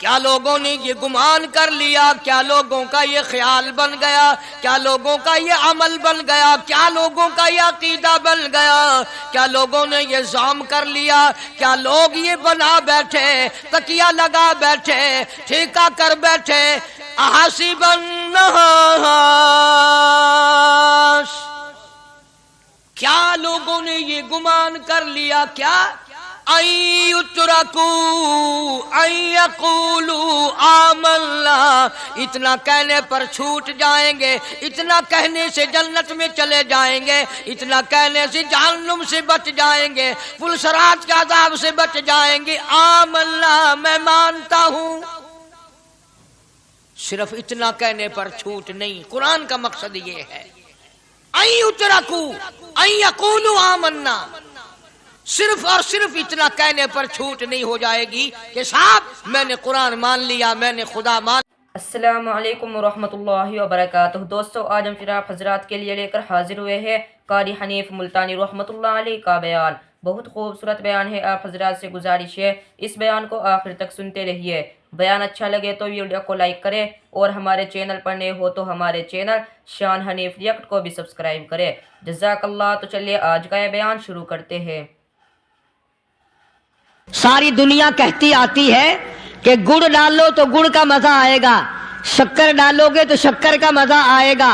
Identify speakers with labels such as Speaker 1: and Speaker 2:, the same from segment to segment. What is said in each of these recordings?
Speaker 1: کیا لوگوں نے یہ گمان کر لیا؟ کیا لوگوں کا یہ خیال بن گیا؟ کیا لوگوں کا یہ عمل بن گیا؟ کیا لوگوں کا یہ عقیدہ بن گیا؟ کیا لوگوں نے یہ زعم کر لیا؟ کیا لوگ یہ بنا بیٹھے، تکیہ لگا بیٹھے، ٹھیکہ کر بیٹھے؟ احسب الناس، کیا لوگوں نے یہ گمان کر لیا؟ کیا ان یترکوا ان یقولوا آمنا، اتنا کہنے پر چھوٹ جائیں گے، اتنا کہنے سے جنت میں چلے جائیں گے، اتنا کہنے سے جہنم سے بچ جائیں گے، پلسرات کے عذاب سے بچ جائیں گے؟ آمنا، میں مانتا ہوں۔ صرف اتنا کہنے پر چھوٹ نہیں، قرآن کا مقصد یہ ہے ان یترکوا ان یقولوا آمنا، صرف اور صرف اتنا کہنے پر چھوٹ نہیں ہو جائے گی کہ صاحب میں نے قرآن مان لیا، میں نے خدا مان۔
Speaker 2: السلام علیکم ورحمۃ اللہ وبرکاتہ۔ دوستو، آج ہم پھر آپ حضرات کے لیے لے کر حاضر ہوئے ہیں قاری حنیف ملتانی رحمۃ اللہ علیہ کا بیان۔ بہت خوبصورت بیان ہے، آپ حضرات سے گزارش ہے اس بیان کو آخر تک سنتے رہیے۔ بیان اچھا لگے تو ویڈیو کو لائک کریں، اور ہمارے چینل پر نئے ہو تو ہمارے چینل شان حنیف ریئیکٹ کو بھی سبسکرائب کریں، جزاک اللہ۔ تو چلیے آج کا یہ بیان شروع کرتے ہیں۔
Speaker 1: ساری دنیا کہتی آتی ہے کہ گڑ ڈالو تو گڑ کا مزہ آئے گا، شکر ڈالو گے تو شکر کا مزہ آئے گا،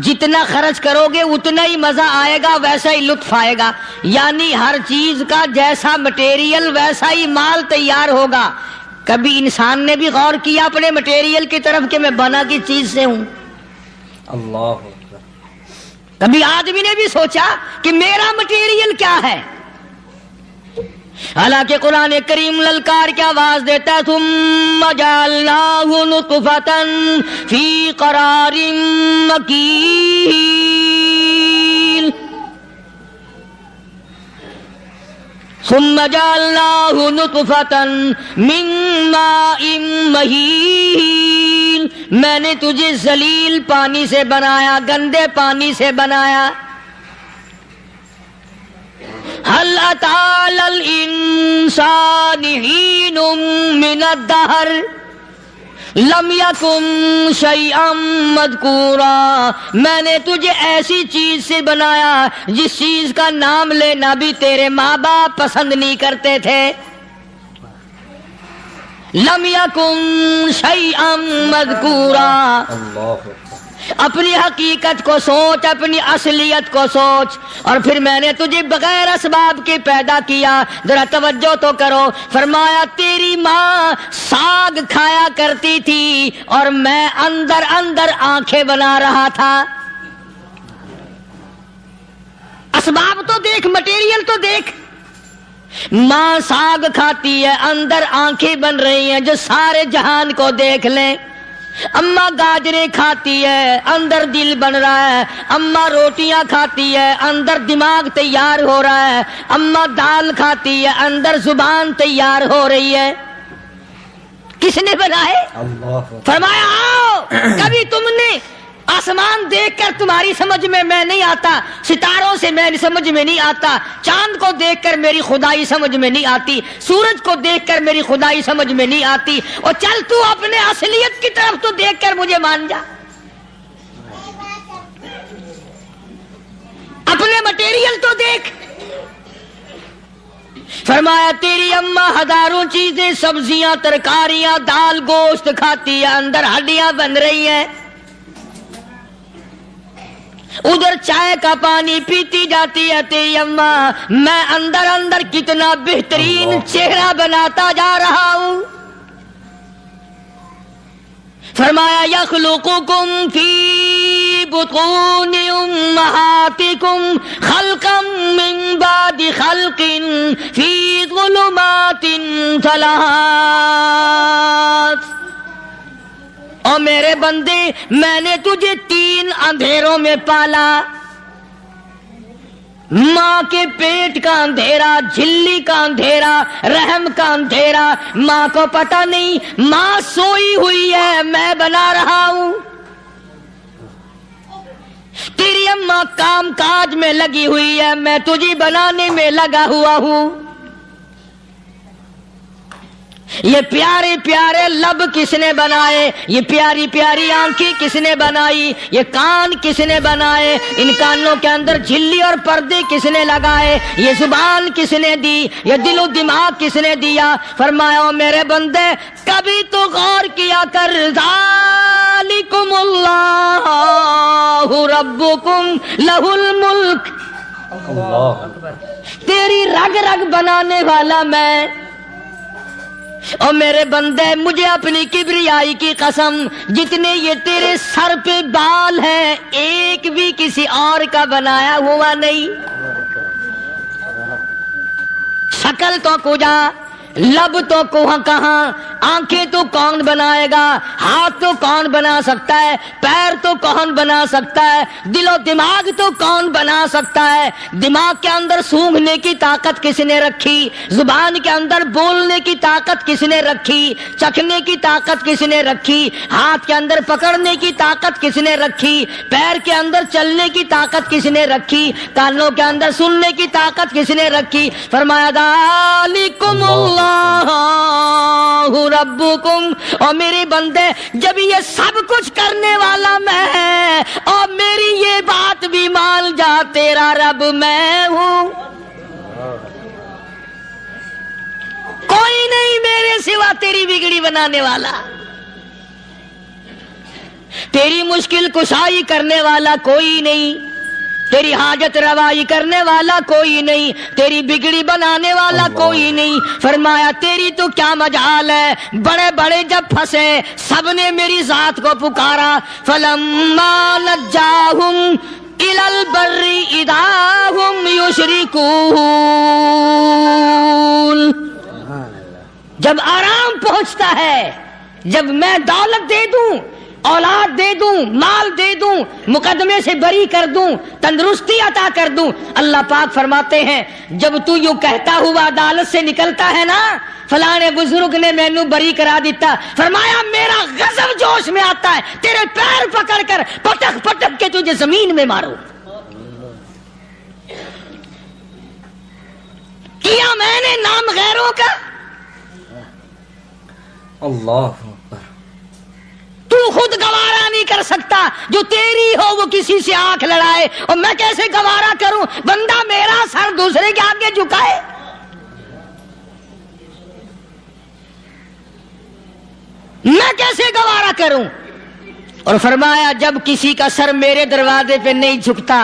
Speaker 1: جتنا خرچ کرو گے اتنا ہی مزہ آئے گا، ویسا ہی لطف آئے گا۔ یعنی ہر چیز کا جیسا مٹیریل ویسا ہی مال تیار ہوگا۔ کبھی انسان نے بھی غور کیا اپنے مٹیریل کی طرف کہ میں بنا کی چیز سے ہوں؟
Speaker 3: اللہ۔
Speaker 1: کبھی آدمی نے بھی سوچا کہ میرا مٹیریل کیا ہے؟ حالانکہ قرآن کریم للکار کی آواز دیتا ہے ثم جعلناہ نطفۃ فی قرار مکین، ثم جعلناہ نطفۃ من ماء مہین، میں نے تجھے ذلیل پانی سے بنایا، گندے پانی سے بنایا۔ هل أتى على الإنسان حين من الدهر لم يكن شيئا مذكورا، میں نے تجھے ایسی چیز سے بنایا جس چیز کا نام لینا بھی تیرے ماں باپ پسند نہیں کرتے تھے۔ لم يكن شيئا مذكورا، اپنی حقیقت کو سوچ، اپنی اصلیت کو سوچ۔ اور پھر میں نے تجھے بغیر اسباب کے پیدا کیا، ذرا توجہ تو کرو۔ فرمایا تیری ماں ساگ کھایا کرتی تھی اور میں اندر اندر آنکھیں بنا رہا تھا۔ اسباب تو دیکھ، مٹیریل تو دیکھ۔ ماں ساگ کھاتی ہے، اندر آنکھیں بن رہی ہیں جو سارے جہان کو دیکھ لیں۔ اماں گاجریں کھاتی ہے، اندر دل بن رہا ہے۔ اماں روٹیاں کھاتی ہے، اندر دماغ تیار ہو رہا ہے۔ اماں دال کھاتی ہے، اندر زبان تیار ہو رہی ہے۔ کس نے بنائے؟ فرمایا آؤ، کبھی تم نے آسمان دیکھ کر تمہاری سمجھ میں نہیں آتا، ستاروں سے میں سمجھ میں نہیں آتا، چاند کو دیکھ کر میری خدائی سمجھ میں نہیں آتی، سورج کو دیکھ کر میری خدائی سمجھ میں نہیں آتی۔ اور چل تو اپنے اصلیت کی طرف تو دیکھ کر مجھے مان جا، اپنے مٹیریل تو دیکھ۔ فرمایا تیری اماں ہزاروں چیزیں، سبزیاں، ترکاریاں، دال، گوشت کھاتی ہے، اندر ہڈیاں بن رہی ہیں۔ ادھر چائے کا پانی پیتی جاتی ہے تیری اماں، میں اندر اندر کتنا بہترین چہرہ بناتا جا رہا ہوں۔ فرمایا یخلقکم فی بطون امہاتکم خلقا من بعد خلق فی ظلمات ثلاث، اور میرے بندے میں نے تجھے 3 اندھیروں میں پالا۔ ماں کے پیٹ کا اندھیرا، جھلی کا اندھیرا، رحم کا اندھیرا، ماں کو پتہ نہیں، ماں سوئی ہوئی ہے، میں بنا رہا ہوں۔ تیری اماں کام کاج میں لگی ہوئی ہے، میں تجھے بنانے میں لگا ہوا ہوں۔ یہ پیارے پیارے لب کس نے بنائے؟ یہ پیاری پیاری آنکھیں کس نے بنائی؟ یہ کان کس نے بنائے؟ ان کانوں کے اندر جھلی اور پردے کس نے لگائے؟ یہ زبان کس نے دی؟ یہ دل و دماغ کس نے دیا؟ فرمایا او میرے بندے کبھی تو غور کیا کر، ذالکم اللہ ربکم لہ الملک،
Speaker 3: اللہ
Speaker 1: تیری رگ رگ بنانے والا میں۔ اور میرے بندے مجھے اپنی کبریائی کی قسم، جتنے یہ تیرے سر پہ بال ہیں ایک بھی کسی اور کا بنایا ہوا نہیں۔ شکل تو کجا، لب تو کہاں، آنکھیں تو کون بنائے گا، ہاتھ تو کون بنا سکتا ہے، پیر تو کون بنا سکتا ہے، دل و دماغ تو کون بنا سکتا ہے؟ دماغ کے اندر سونگھنے کی طاقت کس نے رکھی؟ زبان کے اندر بولنے کی طاقت کس نے رکھی؟ چکھنے کی طاقت کس نے رکھی؟ ہاتھ کے اندر پکڑنے کی طاقت کس نے رکھی؟ پیر کے اندر چلنے کی طاقت کس نے رکھی؟ کانوں کے اندر سننے کی طاقت کس نے رکھی؟ فرمایا ذالکم اللہ ربکم، اور میرے بندے جب یہ سب کچھ کرنے والا میں اور میری یہ بات بھی مان جا تیرا رب میں ہوں، کوئی نہیں میرے سوا تیری بگڑی بنانے والا، تیری مشکل کشائی کرنے والا کوئی نہیں، تیری حاجت روائی کرنے والا کوئی نہیں، تیری بگڑی بنانے والا کوئی نہیں۔ فرمایا تیری تو کیا مجال ہے، بڑے بڑے جب پھنسے سب نے میری ذات کو پکارا، فلما نجاہم الی البر اذا ہم یشرکون، جب آرام پہنچتا ہے، جب میں دولت دے دوں، اولاد دے دوں، مال دے دوں، مقدمے سے بری کر دوں، تندرستی عطا کر دوں، اللہ پاک فرماتے ہیں جب تو یوں کہتا ہوا عدالت سے نکلتا ہے نا فلاں بزرگ نے مینوں بری کرا دیتا، فرمایا میرا غضب جوش میں آتا ہے تیرے پیر پکڑ کر پٹک پٹک کے تجھے زمین میں مارو۔ کیا میں نے نام غیروں کا؟
Speaker 3: اللہ
Speaker 1: تو خود گوارا نہیں کر سکتا، جو تیری ہو وہ کسی سے آنکھ لڑائے، اور میں کیسے گوارا کروں بندہ میرا سر دوسرے کے آگے جھکائے؟ میں کیسے گوارا کروں؟ اور فرمایا جب کسی کا سر میرے دروازے پہ نہیں جھکتا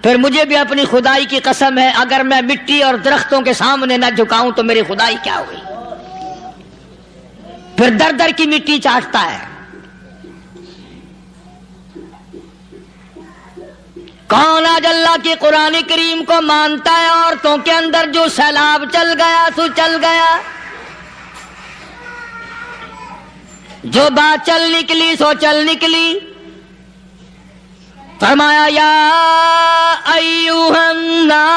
Speaker 1: پھر مجھے بھی اپنی خدائی کی قسم ہے اگر میں مٹی اور درختوں کے سامنے نہ جھکاؤں تو میری خدائی کیا ہوئی؟ پھر در در کی مٹی چاٹتا ہے۔ کون آج اللہ کی قرآن کریم کو مانتا ہے؟ عورتوں کے اندر جو سیلاب چل گیا سو چل گیا، جو بات چل نکلی سو چل نکلی۔ فرمایا یا ایھا الناس،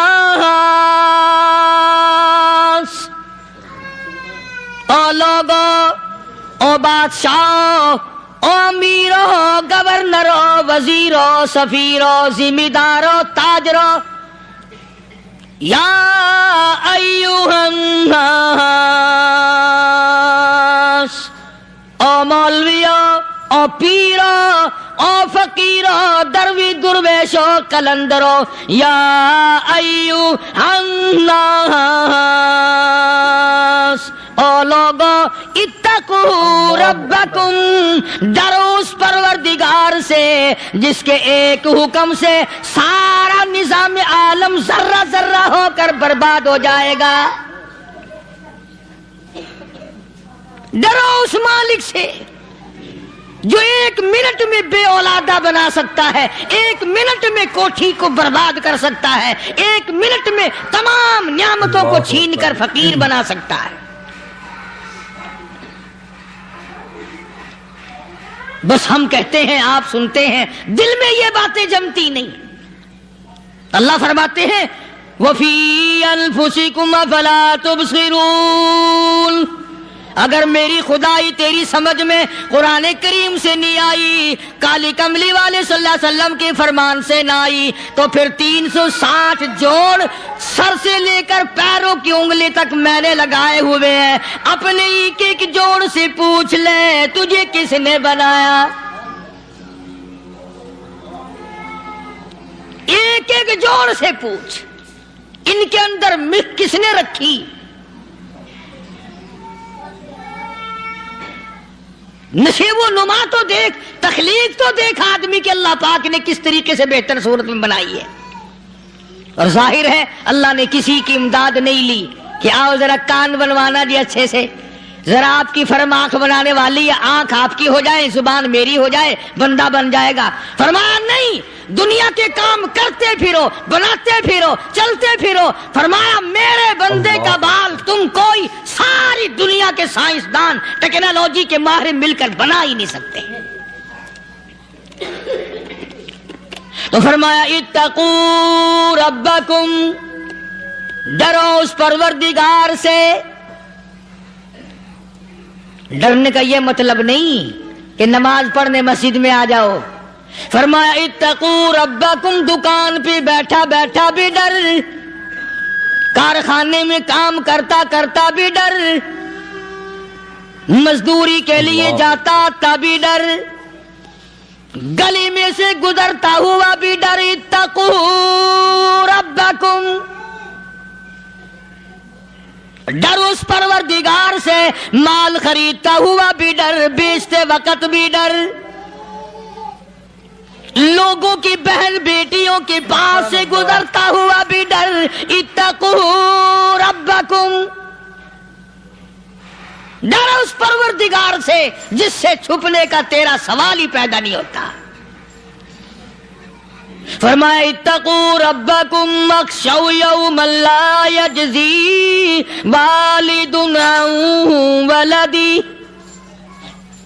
Speaker 1: او لوگو، او بادشاہ، او امیرو، گورنرو، وزیرو، سفیرو، ذمہ دارو، تاجرو، یا ایھا الناس، او مولویو، او پیرو، او فقیرو، دروی درویشو، کلندرو، یا ایھا الناس، او لوگو اتقو ربکم، ڈرو اس پروردگار سے جس کے ایک حکم سے سارا نظام عالم ذرہ ذرہ ہو کر برباد ہو جائے گا۔ ڈرو اس مالک سے جو ایک منٹ میں بے اولادہ بنا سکتا ہے، ایک منٹ میں کوٹھی کو برباد کر سکتا ہے، ایک منٹ میں تمام نعمتوں کو چھین کر فقیر بنا سکتا ہے۔ بس ہم کہتے ہیں، آپ سنتے ہیں، دل میں یہ باتیں جمتی نہیں۔ اللہ فرماتے ہیں وَفِي أَنفُسِكُمْ أَفَلَا تُبْصِرُونَ، اگر میری خدائی تیری سمجھ میں قرآن کریم سے نہیں آئی، کالی کملی والے صلی اللہ علیہ وسلم کے فرمان سے نہ آئی، تو پھر 360 جوڑ سر سے لے کر پیروں کی انگلی تک میں نے لگائے ہوئے ہیں، اپنے ایک ایک جوڑ سے پوچھ لے تجھے کس نے بنایا؟ ایک ایک جوڑ سے پوچھ، ان کے اندر مکھ کس نے رکھی؟ نشیب و نما تو دیکھ، تخلیق تو دیکھ آدمی کے اللہ پاک نے کس طریقے سے بہتر صورت میں بنائی ہے۔ اور ظاہر ہے اللہ نے کسی کی امداد نہیں لی کہ آؤ ذرا کان بنوانا جی اچھے سے، ذرا آپ کی فرم آنکھ بنانے والی ہے، آنکھ آپ کی ہو جائے، زبان میری ہو جائے، بندہ بن جائے گا۔ فرمایا نہیں، دنیا کے کام کرتے پھرو، بناتے پھرو، چلتے پھرو۔ فرمایا میرے بندے کا بال تم کوئی ساری دنیا کے سائنسدان ٹیکنالوجی کے ماہر مل کر بنا ہی نہیں سکتے۔ تو فرمایا اتقوا ربکم، ڈرو اس پروردگار سے۔ ڈرنے کا یہ مطلب نہیں کہ نماز پڑھنے مسجد میں آ جاؤ۔ فرمایا اتقوا ربکم، دکان پہ بیٹھا بیٹھا بھی ڈر، کارخانے میں کام کرتا کرتا بھی ڈر، مزدوری کے لیے جاتا تبھی ڈر، گلی میں سے گزرتا ہوا بھی ڈر۔ اتقوا ربکم، ڈر اس پروردگار سے، مال خریدتا ہوا بھی ڈر، بیچتے وقت بھی ڈر، لوگوں کی بہن بیٹیوں کے پاس سے گزرتا ہوا بھی ڈر۔ اتقوا ربکم، ڈر اس پروردگار سے جس سے چھپنے کا تیرا سوال ہی پیدا نہیں ہوتا۔ فرمایا اتقوا ربکم واخشوا یوما لا یجزی والد عن ولدہ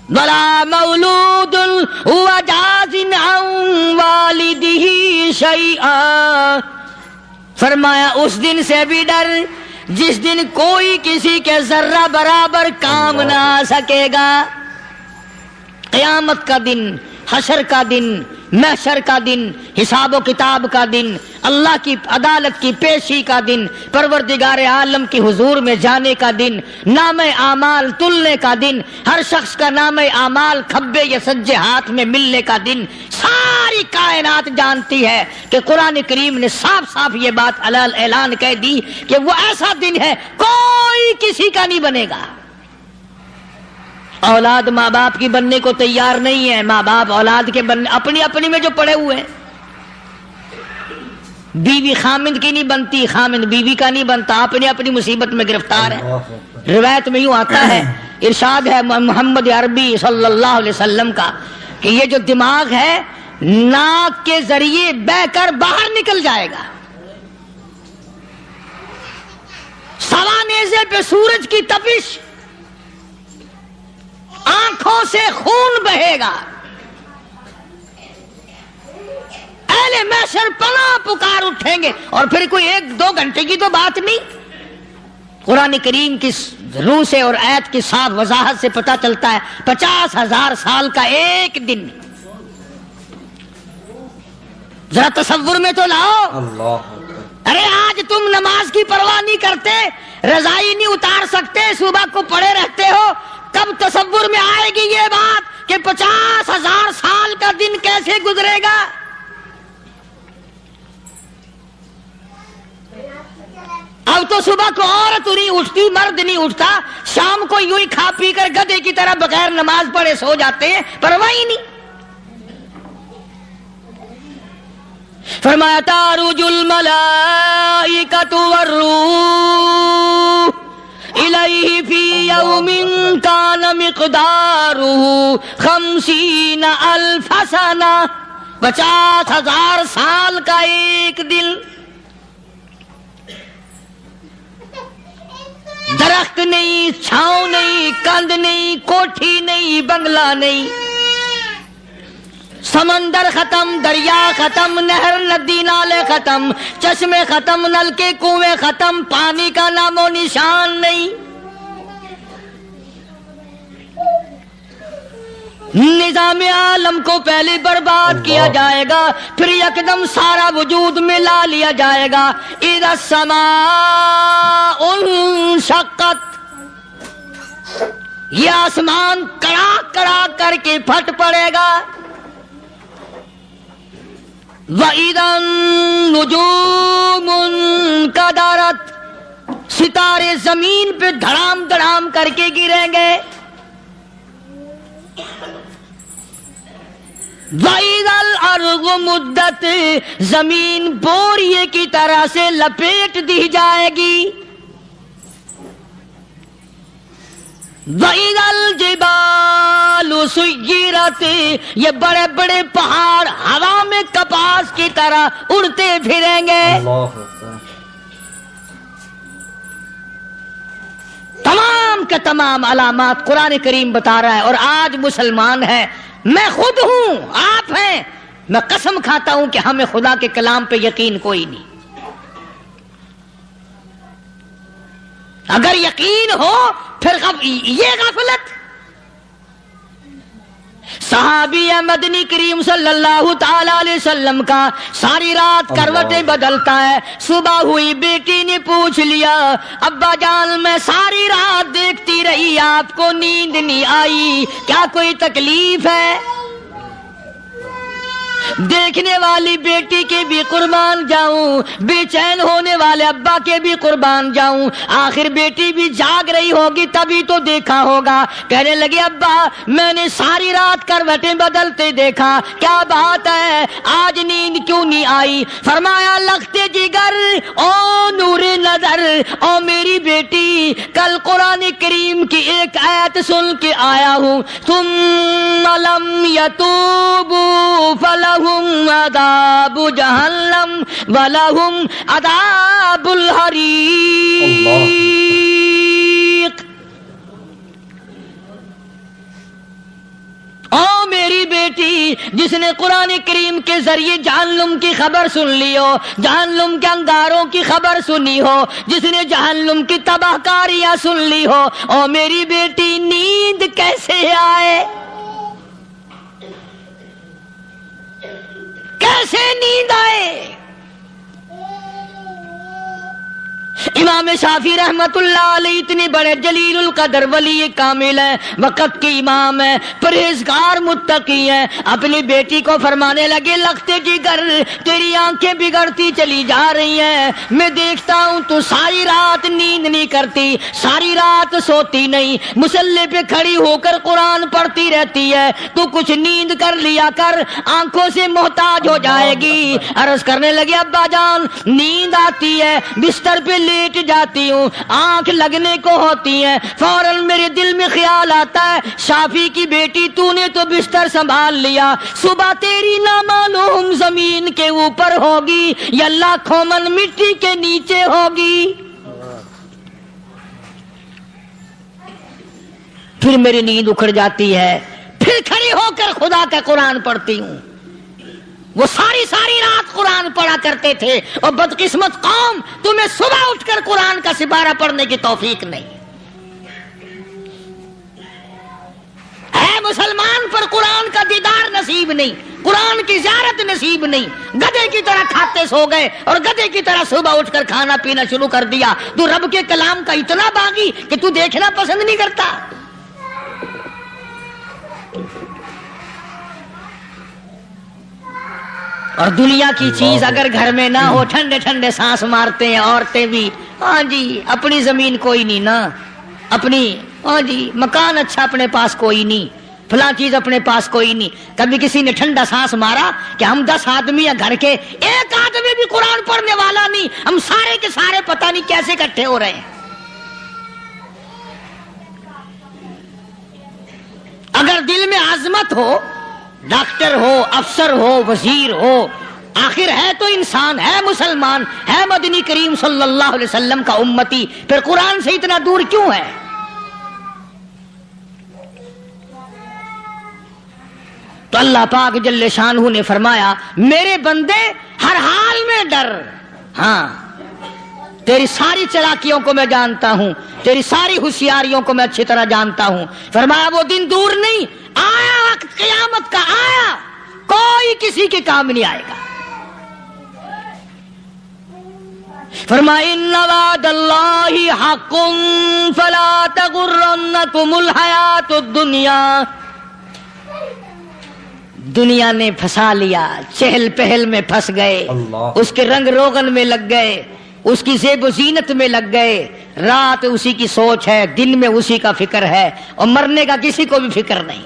Speaker 1: ولا مولود هو جاز عن والدہ شیئا۔ فرمایا اس دن سے بھی ڈر جس دن کوئی کسی کے ذرہ برابر کام نہ آ سکے گا۔ قیامت کا دن، حشر کا دن، محشر کا دن، حساب و کتاب کا دن، اللہ کی عدالت کی پیشی کا دن، پروردگار عالم کی حضور میں جانے کا دن، نام اعمال تلنے کا دن، ہر شخص کا نام اعمال کھبے یا سجے ہاتھ میں ملنے کا دن۔ ساری کائنات جانتی ہے کہ قرآن کریم نے صاف صاف یہ بات اعلان کہہ دی کہ وہ ایسا دن ہے کوئی کسی کا نہیں بنے گا۔ اولاد ماں باپ کی بننے کو تیار نہیں ہے، ماں باپ اولاد کے بننے اپنی اپنی میں جو پڑے ہوئے ہیں۔ بیوی خامند کی نہیں بنتی، خامند بیوی کا نہیں بنتا، اپنی اپنی مصیبت میں گرفتار ہے۔ روایت میں یوں آتا ہے، ارشاد ہے محمد عربی صلی اللہ علیہ وسلم کا کہ یہ جو دماغ ہے ناک کے ذریعے بہ کر باہر نکل جائے گا، سوا نیزے پہ سورج کی تپش، آنکھوں سے خون بہے گا، اہل محشر پناہ پکار اٹھیں گے۔ اور پھر کوئی 1-2 گھنٹے کی تو بات نہیں، قرآن کریم کی روح سے اور آیت کی صاف وضاحت سے پتہ چلتا ہے 50,000 سال کا ایک دن۔ ذرا تصور میں تو لاؤ،
Speaker 3: اللہ،
Speaker 1: ارے آج تم نماز کی پرواہ نہیں کرتے، رضائی نہیں اتار سکتے، صبح کو پڑے رہتے ہو، کب تصور میں آئے گی یہ بات کہ 50,000 سال کا دن کیسے گزرے گا؟ اب تو صبح کو عورت نہیں اٹھتی، مرد نہیں اٹھتا، شام کو یوں ہی کھا پی کر گدھے کی طرح بغیر نماز پڑھے سو جاتے ہیں، پرواہ ہی نہیں۔ فرمایا تعرج الملائکۃ والروح الیہ فی یوم کان مقدارہ 50,000 سنہ، 50,000 سال کا ایک دن۔ درخت نہیں، چھاؤں نہیں، کند نہیں، کوٹھی نہیں، بنگلہ نہیں، سمندر ختم، دریا ختم، نہر ندی نالے ختم، چشمے ختم، نل کے کنویں ختم، پانی کا نام و نشان نہیں۔ نظام عالم کو پہلے برباد کیا جائے گا، پھر یکدم سارا وجود ملا لیا جائے گا. اذا السماء انشقت، یہ آسمان کڑاک کڑاک کر کے پھٹ پڑے گا. وَإِذَا النُّجُومُ انْكَدَرَتْ، ستارے زمین پہ دھڑام دھڑام کر کے گریں گے. وَإِذَا الْأَرْضُ مُدَّتْ، زمین بوریے کی طرح سے لپیٹ دی جائے گی. وَإِذَا الْجِبَالُ سُيِّرَتْ، یہ بڑے بڑے پہاڑ ہوا میں کپاس کی طرح اڑتے پھریں گے.
Speaker 3: اللہ اکبر.
Speaker 1: تمام کے تمام علامات قرآن کریم بتا رہا ہے. اور آج مسلمان ہے، میں خود ہوں، آپ ہیں، میں قسم کھاتا ہوں کہ ہمیں خدا کے کلام پہ یقین کوئی نہیں. اگر یقین ہو پھر یہ غفلت. صحابی مدنی کریم صلی اللہ تعالی علیہ وسلم کا ساری رات کروٹیں بدلتا ہے. صبح ہوئی بیٹی نے پوچھ لیا، ابا جان میں ساری رات دیکھتی رہی، آپ کو نیند نہیں آئی، کیا کوئی تکلیف ہے؟ دیکھنے والی بیٹی کے بھی قربان جاؤں، بے چین ہونے والے ابا کے بھی قربان جاؤں. آخر بیٹی بھی جاگ رہی ہوگی تبھی تو دیکھا ہوگا. کہنے لگے ابا میں نے ساری رات کروٹیں بدلتے دیکھا، کیا بات ہے، آج نیند کیوں نہیں آئی؟ فرمایا لختے جگر او نور نظر، او میری بیٹی کل قرآن کریم کی ایک آیت سن کے آیا ہوں، ثم لم یتوبوا فلہم عذاب جہنم ولہم عذاب الحریق. او میری بیٹی جس نے قرآن کریم کے ذریعے جہنم کی خبر سن لی ہو، جہنم کے انگاروں کی خبر سنی ہو، جس نے جہنم کی تباہ کاریاں سن لی ہو، او میری بیٹی نیند کیسے آئے؟ کیسے نیند آئے؟ امام شافعی رحمت اللہ علیہ اتنے بڑے جلیل القدر ولی کامل ہیں، وقت کے امام ہیں، پرہیزگار متقی ہیں. اپنی بیٹی کو فرمانے لگے لختے جگر تیری آنکھیں بگڑتی چلی جا رہی ہیں، میں دیکھتا ہوں تو ساری رات نیند نہیں کرتی، ساری رات سوتی نہیں، مصلی پہ کھڑی ہو کر قرآن پڑھتی رہتی ہے، تو کچھ نیند کر لیا کر، آنکھوں سے محتاج ہو جائے گی. عرض کرنے لگے ابا جان نیند آتی ہے، بستر پہ لیٹ جاتی ہوں، آنکھ لگنے کو ہوتی ہے، فوراً میرے دل میں خیال آتا ہے شافی کی بیٹی تو نے تو بستر سنبھال لیا، صبح تیری نہ معلوم زمین کے اوپر ہوگی یا لاکھوں من مٹی کے نیچے ہوگی. پھر میری نیند اکھڑ جاتی ہے، پھر کھڑی ہو کر خدا کا قرآن پڑھتی ہوں. وہ ساری رات قرآن پڑھا کرتے تھے، اور بدقسمت قوم تمہیں صبح اٹھ کر قرآن کا سپارہ پڑھنے کی توفیق نہیں. اے مسلمان پر قرآن کا دیدار نصیب نہیں، قرآن کی زیارت نصیب نہیں، گدھے کی طرح کھاتے سو گئے اور گدھے کی طرح صبح اٹھ کر کھانا پینا شروع کر دیا. تو رب کے کلام کا اتنا باغی کہ تو دیکھنا پسند نہیں کرتا. اور دنیا کی چیز اگر گھر میں نہ ہو، ٹھنڈے ٹھنڈے سانس مارتے ہیں عورتیں بھی. ہاں جی اپنی زمین کوئی نہیں نا، اپنی ہاں جی مکان اچھا اپنے پاس کوئی نہیں، فلاں چیز اپنے پاس کوئی نہیں. کبھی کسی نے ٹھنڈا سانس مارا کہ ہم 10 آدمی ہیں گھر کے، ایک آدمی بھی قرآن پڑھنے والا نہیں، ہم سارے کے سارے پتہ نہیں کیسے اکٹھے ہو رہے ہیں. اگر دل میں عظمت ہو، ڈاکٹر ہو، افسر ہو، وزیر ہو، آخر ہے تو انسان، ہے مسلمان، ہے مدنی کریم صلی اللہ علیہ وسلم کا امتی، پھر قرآن سے اتنا دور کیوں ہے؟ تو اللہ پاک جل شانہ نے فرمایا میرے بندے ہر حال میں ڈر. ہاں تیری ساری چلاکیوں کو میں جانتا ہوں، تیری ساری ہوشیاریوں کو میں اچھی طرح جانتا ہوں. فرمایا وہ دن دور نہیں، آیا وقت قیامت کا آیا کوئی کسی کے کام نہیں آئے گا۔ فرمایا ان وعد اللہ حق فلا تغرنکم الحیات الدنیا۔ دنیا نے پھنسا لیا، چہل پہل میں پھنس گئے،
Speaker 3: اللہ۔
Speaker 1: اس کے رنگ روغن میں لگ گئے، اس کی زیب و زینت میں لگ گئے، رات اسی کی سوچ ہے، دن میں اسی کا فکر ہے، اور مرنے کا کسی کو بھی فکر نہیں۔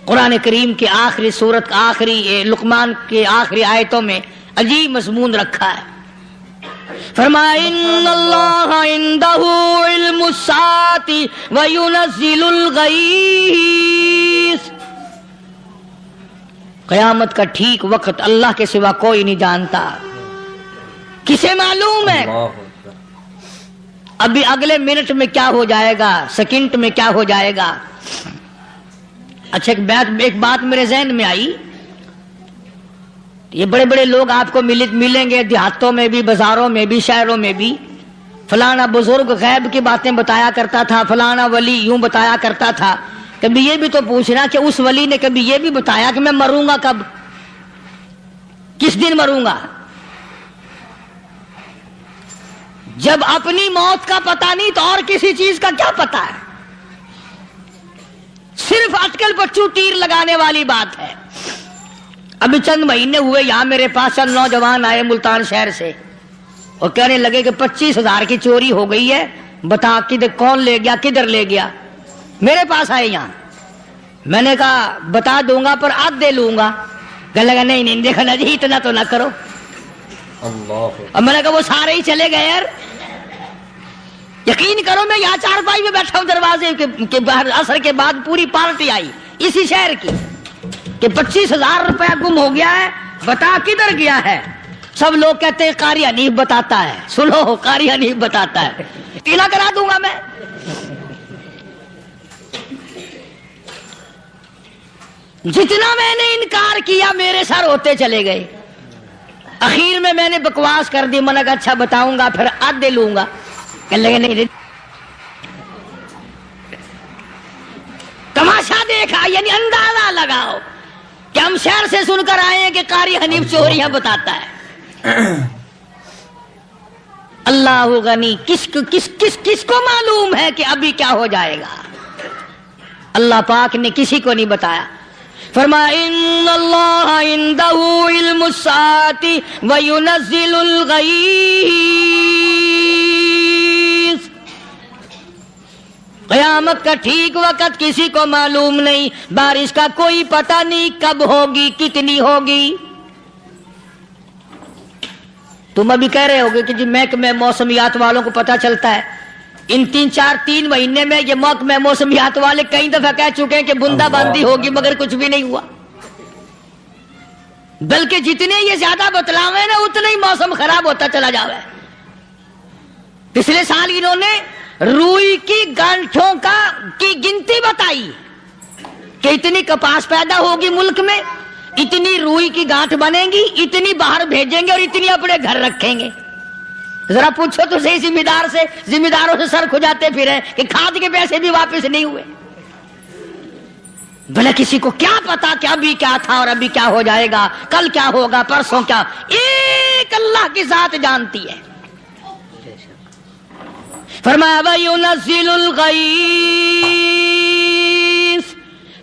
Speaker 1: قرآن کریم کے آخری سورت آخری لقمان کے آخری آیتوں میں عجیب مضمون رکھا ہے۔ فرمایا ان اللہ عندہ علم الساعۃ وینزل الغیث۔ قیامت کا ٹھیک وقت اللہ کے سوا کوئی نہیں جانتا، کسے معلوم ہے؟
Speaker 3: اللہ اکبر۔
Speaker 1: ابھی اگلے منٹ میں کیا ہو جائے گا، سیکنڈ میں کیا ہو جائے گا۔ اچھا ایک بات میرے ذہن میں آئی، یہ بڑے بڑے لوگ آپ کو ملیں گے دیہاتوں میں بھی، بازاروں میں بھی، شہروں میں بھی، فلانا بزرگ غیب کی باتیں بتایا کرتا تھا، فلانا ولی یوں بتایا کرتا تھا۔ کبھی یہ بھی تو پوچھنا کہ اس ولی نے کبھی یہ بھی بتایا کہ میں مروں گا کب، کس دن مروں گا؟ جب اپنی موت کا پتہ نہیں تو اور کسی چیز کا کیا پتہ ہے؟ صرف اٹکل پچو تیر لگانے والی بات ہے۔ ابھی چند مہینے ہوئے یہاں میرے پاس چند نوجوان آئے ملتان شہر سے اور کہنے لگے کہ 25,000 کی چوری ہو گئی ہے، بتا کدھر کون لے گیا، کدھر لے گیا۔ میرے پاس آئے یہاں، میں نے کہا بتا دوں گا پر آدھے لوں گا۔ کہنے لگا نہیں نہیں دیکھنا جی اتنا تو نہ کرو۔
Speaker 3: اللہ۔
Speaker 1: اور میں نے کہا وہ سارے ہی چلے گئے یار، یقین کرو میں یہاں چارپائی میں بیٹھا ہوں دروازے کے باہر، عصر کے بعد پوری پارٹی آئی اسی شہر کی کہ 25,000 روپیہ گم ہو گیا ہے، بتا کدھر گیا ہے۔ سب لوگ کہتے ہیں قاری حنیف بتاتا ہے، سنو قاری حنیف بتاتا ہے، ٹیلا کرا دوں گا میں۔ جتنا میں نے انکار کیا میرے سر ہوتے چلے گئے۔ اخیر میں نے بکواس کر دی، میں نے کہا اچھا بتاؤں گا پھر آدھے لوں گا۔ کہنے لگے نہیں تماشا دیکھا، یعنی اندازہ لگاؤ کہ ہم شہر سے سن کر آئے ہیں کہ قاری حنیف چوریاں بتاتا ہے۔ اللہ غنی، کس کو معلوم ہے کہ ابھی کیا ہو جائے گا؟ اللہ پاک نے کسی کو نہیں بتایا۔ فرمایا ان اللہ عندہ علم الساعۃ وینزل الغیث۔ قیامت کا ٹھیک وقت کسی کو معلوم نہیں، بارش کا کوئی پتہ نہیں کب ہوگی، کتنی ہوگی۔ تم ابھی کہہ رہے ہوگے کہ جی محکمہ موسمیات والوں کو پتہ چلتا ہے۔ ان 3 مہینے میں یہ محکمہ موسمیات والے کئی دفعہ کہہ چکے ہیں کہ بندہ باندی ہوگی، مگر کچھ بھی نہیں ہوا۔ بلکہ جتنے یہ زیادہ بتلاوے نا اتنا ہی موسم خراب ہوتا چلا جاوے۔ پچھلے سال انہوں نے روئی کی گانٹھوں کی گنتی بتائی کہ اتنی کپاس پیدا ہوگی ملک میں، اتنی روئی کی گانٹھ بنے گی، اتنی باہر بھیجیں گے اور اتنی اپنے گھر رکھیں گے۔ ذرا پوچھو تو صحیح ذمہ داروں سے سر کھجاتے پھرے کہ کھاد کے پیسے بھی واپس نہیں ہوئے۔ بھلا کسی کو کیا پتا کہ ابھی کیا تھا اور ابھی کیا ہو جائے گا، کل کیا ہوگا، پرسوں کیا، ایک اللہ کی ذات جانتی ہے۔ فرمایا وَيُنَزِّلُ الْغَيْثَ،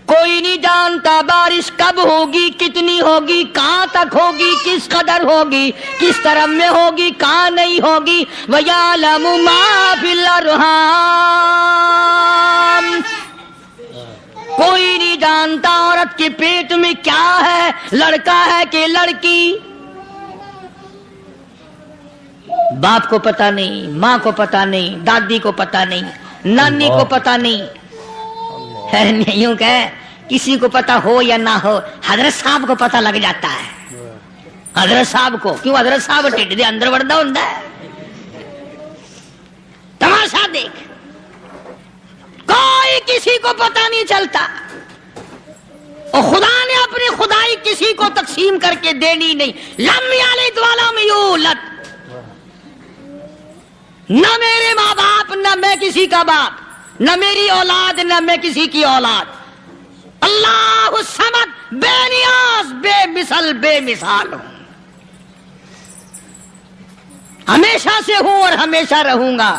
Speaker 1: کوئی نہیں جانتا بارش کب ہوگی، کتنی ہوگی، کہاں تک ہوگی، کس قدر ہوگی، کس طرف میں ہوگی، کہاں نہیں ہوگی۔ وَيَعْلَمُ مَا فِي الْأَرْحَامِ، کوئی نہیں جانتا عورت کے پیٹ میں کیا ہے، لڑکا ہے کہ لڑکی۔ باپ کو پتہ نہیں، ماں کو پتہ نہیں، دادی کو پتہ نہیں، نانی کو پتہ نہیں۔ یوں کہ کسی کو پتہ ہو یا نہ ہو، حضرت صاحب کو پتہ لگ جاتا ہے۔ حضرت صاحب کو کیوں؟ حضرت صاحب ٹھڈ دے اندر وڑدا ہوندا ہے۔ تماشا دیکھ، کوئی کسی کو پتہ نہیں چلتا، اور خدا نے اپنی خدائی کسی کو تقسیم کر کے دینی نہیں۔ لم یلد ولم یولد، نہ میرے ماں باپ، نہ میں کسی کا باپ، نہ میری اولاد نہ میں کسی کی اولاد. اللہ الصمد، بے نیاز، بے مثل، بے مثال ہوں. ہمیشہ سے ہوں اور ہمیشہ رہوں گا.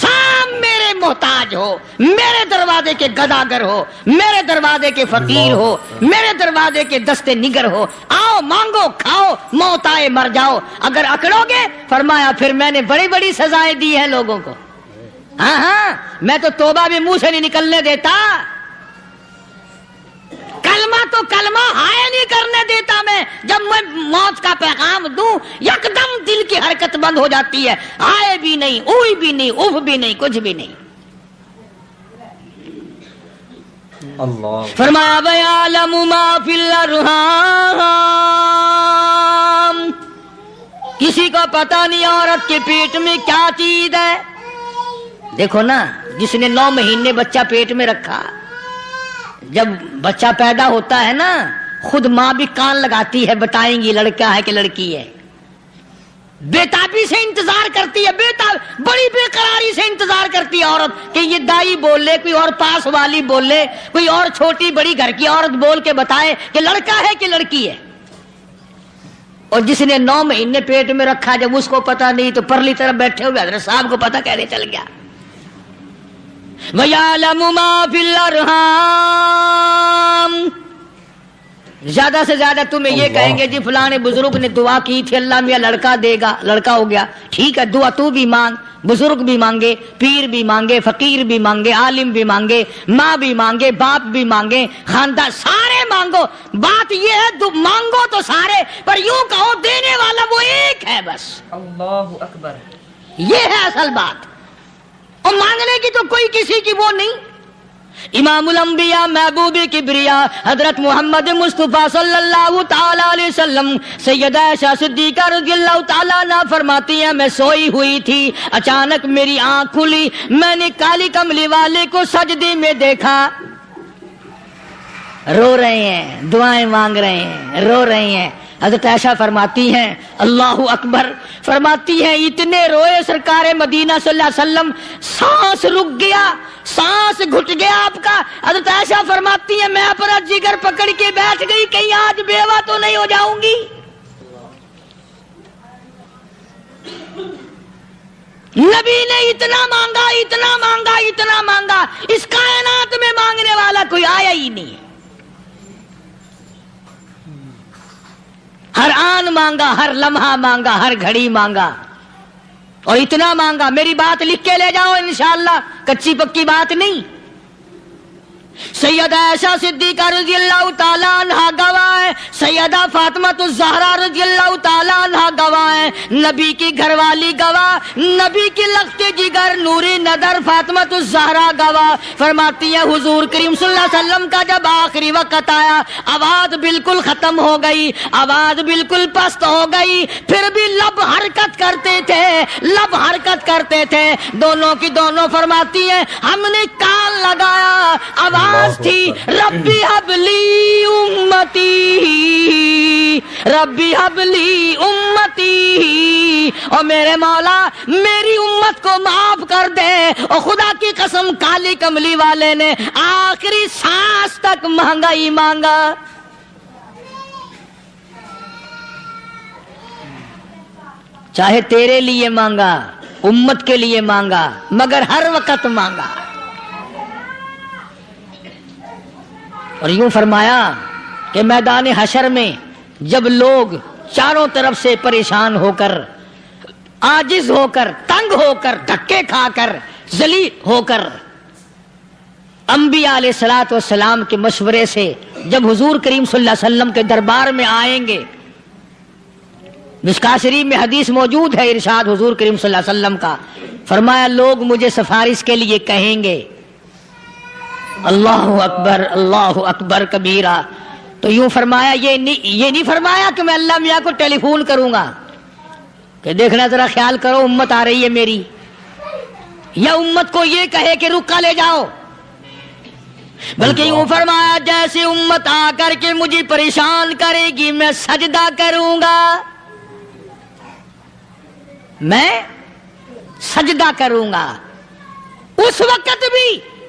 Speaker 1: سام میرے محتاج ہو، میرے دروازے کے گداگر ہو، میرے دروازے کے فقیر ہو، میرے دروازے کے دستے نگر ہو. آؤ مانگو کھاؤ، موت آئے مر جاؤ. اگر اکڑو گے فرمایا پھر میں نے بڑی بڑی سزائیں دی ہیں لوگوں کو. ہاں ہاں، میں تو توبہ بھی منہ سے نہیں نکلنے دیتا. کلمہ تو کلمہ ہائے نہیں کرنے دیتا میں. جب میں موت کا پیغام دوں یکدم دل کی حرکت بند ہو جاتی ہے. ہائے بھی نہیں، اوئی بھی نہیں، اف بھی نہیں، کچھ بھی نہیں.
Speaker 3: اللہ.
Speaker 1: فرمایا وَيَعْلَمُ مَا فِي الْأَرْحَامِ. کسی کو پتہ نہیں عورت کے پیٹ میں کیا چیز ہے. دیکھو نا، جس نے 9 مہینے بچہ پیٹ میں رکھا، جب بچہ پیدا ہوتا ہے نا خود ماں بھی کان لگاتی ہے، بتائیں گی لڑکا ہے کہ لڑکی ہے. بےتابی سے انتظار کرتی ہے، بڑی بے قراری سے انتظار کرتی ہے عورت کہ یہ دائی بول لے، کوئی اور پاس والی بول لے، کوئی اور چھوٹی بڑی گھر کی عورت بول کے بتائے کہ لڑکا ہے کہ لڑکی ہے. اور جس نے 9 مہینے پیٹ میں رکھا، جب اس کو پتا نہیں تو پرلی طرف بیٹھے ہوئے حضرت صاحب کو پتا کیسے چل گیا. وَيَعْلَمُ مَا فِي الْأَرْحَامِ. زیادہ سے زیادہ تمہیں یہ کہیں گے جی فلاں بزرگ نے دعا کی تھی اللہ میاں لڑکا دے گا، لڑکا ہو گیا. ٹھیک ہے، دعا تو بھی مانگ، بزرگ بھی مانگے، پیر بھی مانگے، فقیر بھی مانگے، عالم بھی مانگے، ماں بھی مانگے، باپ بھی مانگے، خاندان سارے مانگو. بات یہ ہے مانگو تو سارے، پر یوں کہو دینے والا وہ ایک ہے بس.
Speaker 2: اللہ اکبر.
Speaker 1: یہ ہے اصل بات. اور مانگنے کی تو کوئی کسی کی وہ نہیں. امام الانبیاء محبوب کبریا حضرت محمد مصطفیٰ صلی اللہ تعالی علیہ وسلم سیدہ عائشہ صدیقہ رضی اللہ تعالیٰ عنہ فرماتی ہیں میں سوئی ہوئی تھی، اچانک میری آنکھ کھلی، میں نے کالی کملی والے کو سجدے میں دیکھا. رو رہے ہیں، دعائیں مانگ رہے ہیں، رو رہے ہیں. حضرت عائشہ فرماتی ہیں اللہ اکبر، فرماتی ہیں اتنے روئے سرکار مدینہ صلی اللہ علیہ وسلم، سانس رک گیا، سانس گھٹ گیا آپ کا. حضرت عائشہ فرماتی ہیں میں اپنا جگر پکڑ کے بیٹھ گئی، کہیں آج بیوہ تو نہیں ہو جاؤں گی. نبی نے اتنا مانگا، اتنا مانگا، اتنا مانگا، اس کائنات میں مانگنے والا کوئی آیا ہی نہیں. ہر آن مانگا، ہر لمحہ مانگا، ہر گھڑی مانگا، اور اتنا مانگا. میری بات لکھ کے لے جاؤ انشاءاللہ، کچی پکی بات نہیں. سیدہ عائشہ صدیقہ رضی اللہ تعالیٰ عنہ گواہ ہے، سیدہ فاطمہ الزہرا رضی اللہ تعالیٰ عنہ گواہ ہے، نبی کی گھر والی گواہ، نبی کی لخت جگر نوری نظر فاطمہ الزہرا گواہ. فرماتی ہے حضور کریم صلی اللہ علیہ وسلم کا جب آخری وقت آیا، آواز بالکل ختم ہو گئی، آواز بالکل پست ہو گئی، پھر بھی لب حرکت کرتے تھے، لب حرکت کرتے تھے، دونوں کی دونوں. فرماتی ہے ہم نے کان لگایا، آواز تھی ربی حبلی امتی، ربی حبلی امتی، اور میرے مولا میری امت کو معاف کر دے. اور خدا کی قسم کالی کملی والے نے آخری سانس تک مانگا ہی مانگا. چاہے تیرے لیے مانگا، امت کے لیے مانگا، مگر ہر وقت مانگا. اور یوں فرمایا کہ میدان حشر میں جب لوگ چاروں طرف سے پریشان ہو کر، عاجز ہو کر، تنگ ہو کر، دھکے کھا کر، ذلیل ہو کر، انبیاء علیہ الصلوۃ والسلام کے مشورے سے جب حضور کریم صلی اللہ علیہ وسلم کے دربار میں آئیں گے، مشکاۃ شریف میں حدیث موجود ہے، ارشاد حضور کریم صلی اللہ علیہ وسلم کا، فرمایا لوگ مجھے سفارش کے لیے کہیں گے اللہ اکبر، اللہ اکبر کبیرہ. تو یوں فرمایا یہ نہیں فرمایا کہ میں اللہ میاں کو ٹیلی فون کروں گا کہ دیکھنا ذرا خیال کرو امت آ رہی ہے میری، یا امت کو یہ کہے کہ رکا لے جاؤ، بلکہ یوں فرمایا جیسے امت آ کر کے مجھے پریشان کرے گی میں سجدہ کروں گا، میں سجدہ کروں گا. اس وقت بھی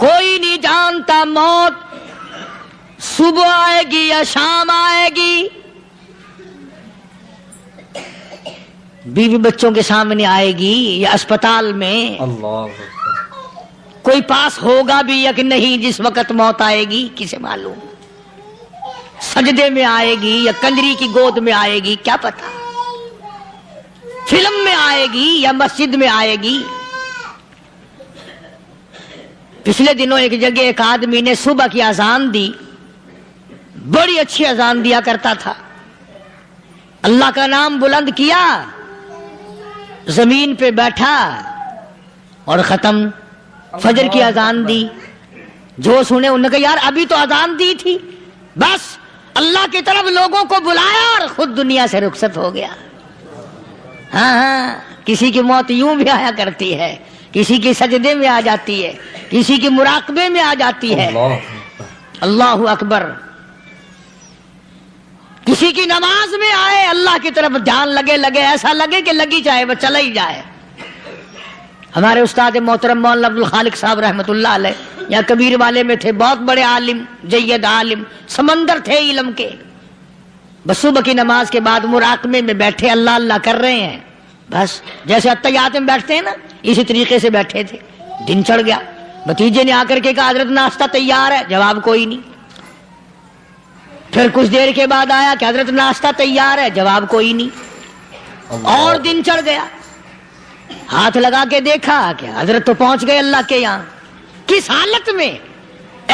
Speaker 1: کوئی نہیں جانتا موت صبح آئے گی یا شام آئے گی، بیوی بچوں کے سامنے آئے گی یا اسپتال میں،
Speaker 3: اللہ
Speaker 1: کوئی پاس ہوگا بھی یا کہ نہیں جس وقت موت آئے گی کسے معلوم، سجدے میں آئے گی یا کنجری کی گود میں آئے گی کیا پتا، فلم میں آئے گی یا مسجد میں آئے گی۔ پچھلے دنوں ایک جگہ ایک آدمی نے صبح کی اذان دی، بڑی اچھی اذان دیا کرتا تھا، اللہ کا نام بلند کیا، زمین پہ بیٹھا اور ختم، فجر کی اذان دی، جو سنے انہوں نے کہا یار ابھی تو اذان دی تھی، بس اللہ کی طرف لوگوں کو بلایا اور خود دنیا سے رخصت ہو گیا۔ ہاں کسی کی موت یوں بھی آیا کرتی ہے، کسی کی سجدے میں آ جاتی ہے، کسی کی مراقبے میں آ جاتی ہے، اللہ اکبر، کسی کی نماز میں آئے، اللہ کی طرف دھیان لگے ایسا لگے کہ لگی جائے وہ چلا ہی جائے۔ ہمارے استاد محترم مولانا عبد الخالق صاحب رحمۃ اللہ علیہ یا کبیر والے میں تھے، بہت بڑے عالم، جید عالم، سمندر تھے علم کے، بس صبح کی نماز کے بعد مراقبے میں بیٹھے اللہ اللہ کر رہے ہیں، بس جیسے اتحیات میں بیٹھتے ہیں نا اسی طریقے سے بیٹھے تھے، دن چڑھ گیا، بھتیجے نے آ کر کے کہا حضرت ناشتہ تیار ہے، جواب کوئی نہیں، پھر کچھ دیر کے بعد آیا کہ حضرت ناشتہ تیار ہے، جواب کوئی نہیں، اور دن چڑھ گیا، ہاتھ لگا کے دیکھا کہ حضرت تو پہنچ گئے اللہ کے یہاں، کس حالت میں،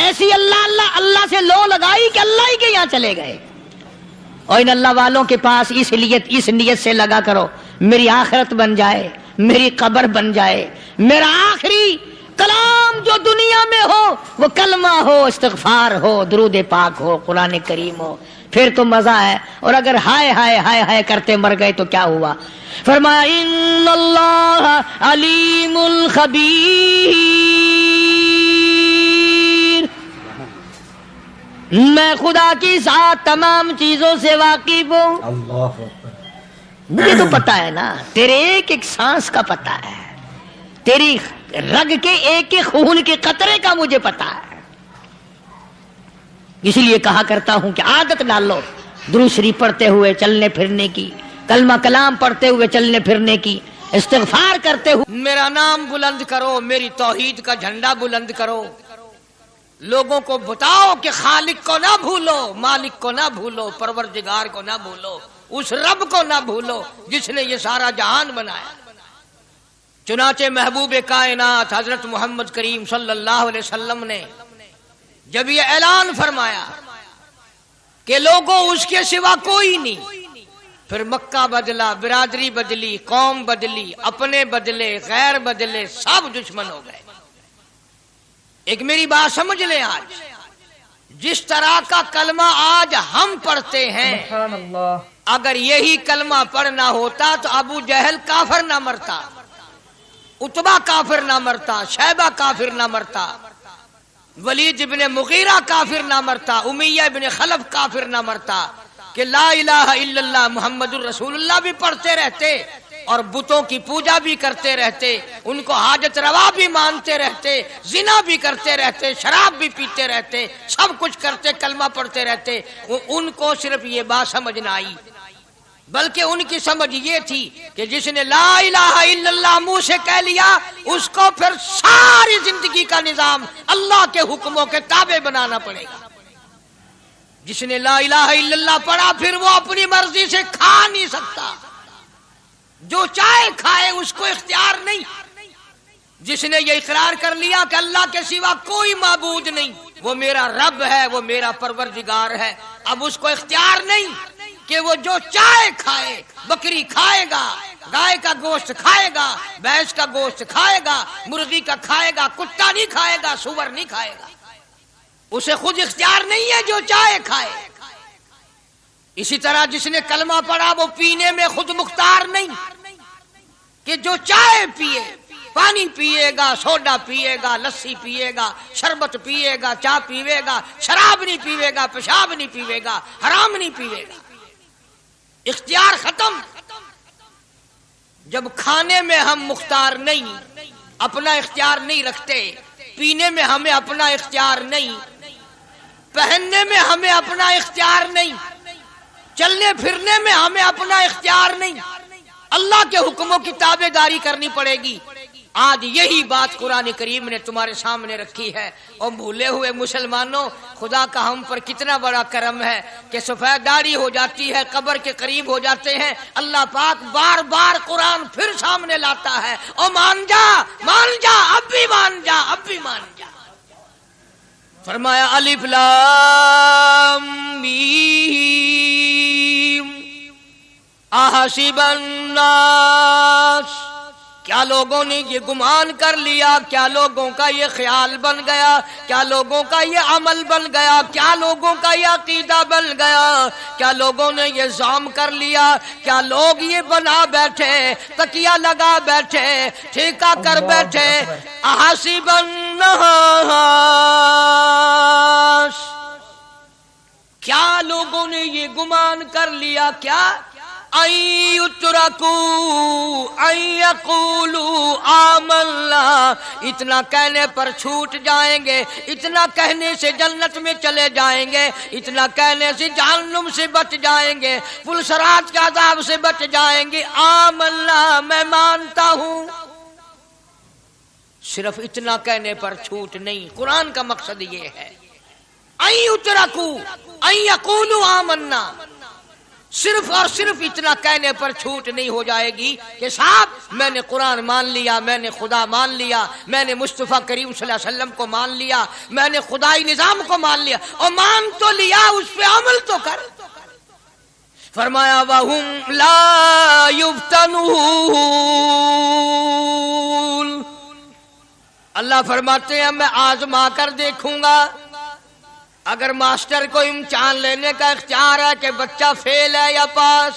Speaker 1: ایسی اللہ اللہ اللہ سے لو لگائی کہ اللہ ہی کے یہاں چلے گئے۔ اور ان اللہ والوں کے پاس اس نیت سے لگا کرو میری آخرت بن جائے، میری قبر بن جائے، میرا آخری کلام جو دنیا میں ہو وہ کلمہ ہو، استغفار ہو، درود پاک ہو، قرآن کریم ہو، پھر تو مزہ ہے، اور اگر ہائے ہائے ہائے ہائے کرتے مر گئے تو کیا ہوا؟ فرمایا ان اللہ علیم خبیر، میں خدا کی ذات تمام چیزوں سے واقف ہوں،
Speaker 3: اللہ
Speaker 1: مجھے تو پتا ہے نا، تیرے ایک ایک سانس کا پتا ہے، تیری رگ کے ایک ایک خون کے قطرے کا مجھے پتا ہے، اس لیے کہا کرتا ہوں کہ عادت ڈالو درود شریف پڑھتے ہوئے چلنے پھرنے کی، کلمہ کلام پڑھتے ہوئے چلنے پھرنے کی، استغفار کرتے ہوئے میرا نام بلند کرو، میری توحید کا جھنڈا بلند کرو، لوگوں کو بتاؤ کہ خالق کو نہ بھولو، مالک کو نہ بھولو، پروردگار کو نہ بھولو، اس رب کو نہ بھولو جس نے یہ سارا جہان بنایا۔ چنانچہ محبوب کائنات حضرت محمد کریم صلی اللہ علیہ وسلم نے جب یہ اعلان فرمایا کہ لوگوں اس کے سوا کوئی نہیں، پھر مکہ بدلا، برادری بدلی، قوم بدلی، اپنے بدلے، غیر بدلے، سب دشمن ہو گئے۔ ایک میری بات سمجھ لیں، آج جس طرح کا کلمہ آج ہم پڑھتے ہیں،
Speaker 2: سبحان اللہ،
Speaker 1: اگر یہی کلمہ پڑھنا ہوتا تو ابو جہل کافر نہ مرتا، عتبہ کافر نہ مرتا، شیبہ کافر نہ مرتا، ولید ابن مغیرہ کافر نہ مرتا، امیہ ابن خلف کافر نہ مرتا، کہ لا الہ الا اللہ محمد الرسول اللہ بھی پڑھتے رہتے اور بتوں کی پوجا بھی کرتے رہتے، ان کو حاجت روا بھی مانتے رہتے، زنا بھی کرتے رہتے، شراب بھی پیتے رہتے، سب کچھ کرتے، کلمہ پڑھتے رہتے، ان کو صرف یہ بات سمجھ نہ آئی، بلکہ ان کی سمجھ یہ تھی کہ جس نے لا الہ الا اللہ منہ سے کہہ لیا اس کو پھر ساری زندگی کا نظام اللہ کے حکموں کے تابع بنانا پڑے گا۔ جس نے لا الہ الا اللہ پڑھا پھر وہ اپنی مرضی سے کھا نہیں سکتا، جو چاہے کھائے، اس کو اختیار نہیں۔ جس نے یہ اقرار کر لیا کہ اللہ کے سوا کوئی معبود نہیں، وہ میرا رب ہے، وہ میرا پروردگار ہے، اب اس کو اختیار نہیں کہ وہ جو چاہے کھائے، بکری کھائے گا، گائے کا گوشت کھائے گا، بھینس کا گوشت کھائے گا، مرغی کا کھائے گا، کتا نہیں کھائے گا، سور نہیں کھائے گا، اسے خود اختیار نہیں ہے، جو چاہے کھائے۔ اسی طرح جس نے کلمہ پڑھا وہ پینے میں خود مختار نہیں کہ جو چاہے پیے، پانی پیے گا، سوڈا پیے گا، لسی پیے گا، شربت پیے گا، چائے پیے گا، شراب نہیں پیے گا، پیشاب نہیں پیے گا، حرام نہیں پیے گا، اختیار ختم۔ جب کھانے میں ہم مختار نہیں، اپنا اختیار نہیں رکھتے،
Speaker 4: پینے میں ہمیں اپنا اختیار نہیں، پہننے میں ہمیں اپنا اختیار نہیں، چلنے پھرنے میں ہمیں اپنا اختیار نہیں، اللہ کے حکموں کی تابع داری کرنی پڑے گی۔ آج یہی بات قرآن کریم نے تمہارے سامنے رکھی ہے۔ اور بھولے ہوئے مسلمانوں، خدا کا ہم پر کتنا بڑا کرم ہے کہ سفید داڑھی ہو جاتی ہے، قبر کے قریب ہو جاتے ہیں، اللہ پاک بار بار قرآن پھر سامنے لاتا ہے، اور مان جا، اب بھی مان جا، اب بھی مان جا۔ فرمایا الف لام میم احسب الناس، کیا لوگوں نے یہ گمان کر لیا، کیا لوگوں کا یہ خیال بن گیا، کیا لوگوں کا یہ عمل بن گیا، کیا لوگوں کا یہ عقیدہ بن گیا، کیا لوگوں نے یہ زعم کر لیا، کیا لوگ یہ بنا بیٹھے، تکیہ لگا بیٹھے، ٹھیکہ کر بیٹھے، احسب الناس، کیا لوگوں نے یہ گمان کر لیا، کیا ان یترکوا ان یقولوا آمنا، اتنا کہنے پر چھوٹ جائیں گے، اتنا کہنے سے جنت میں چلے جائیں گے، اتنا کہنے سے جہنم سے بچ جائیں گے، پلسرات کے عذاب سے بچ جائیں گے، آمنا میں مانتا ہوں۔ صرف اتنا کہنے پر چھوٹ نہیں، قرآن کا مقصد یہ ہے ان یترکوا ان یقولوا آمنا، صرف اور صرف اتنا کہنے پر چھوٹ نہیں ہو جائے گی کہ صاحب میں نے قرآن مان لیا، میں نے خدا مان لیا، میں نے مصطفیٰ کریم صلی اللہ علیہ وسلم کو مان لیا، میں نے خدائی نظام کو مان لیا، اور مان تو لیا، اس پہ عمل تو کر۔ فرمایا وَهُمْ لَا يُفْتَنُونَ، اللہ فرماتے ہیں میں آزما کر دیکھوں گا۔ اگر ماسٹر کو امتحان لینے کا اختیار ہے کہ بچہ فیل ہے یا پاس،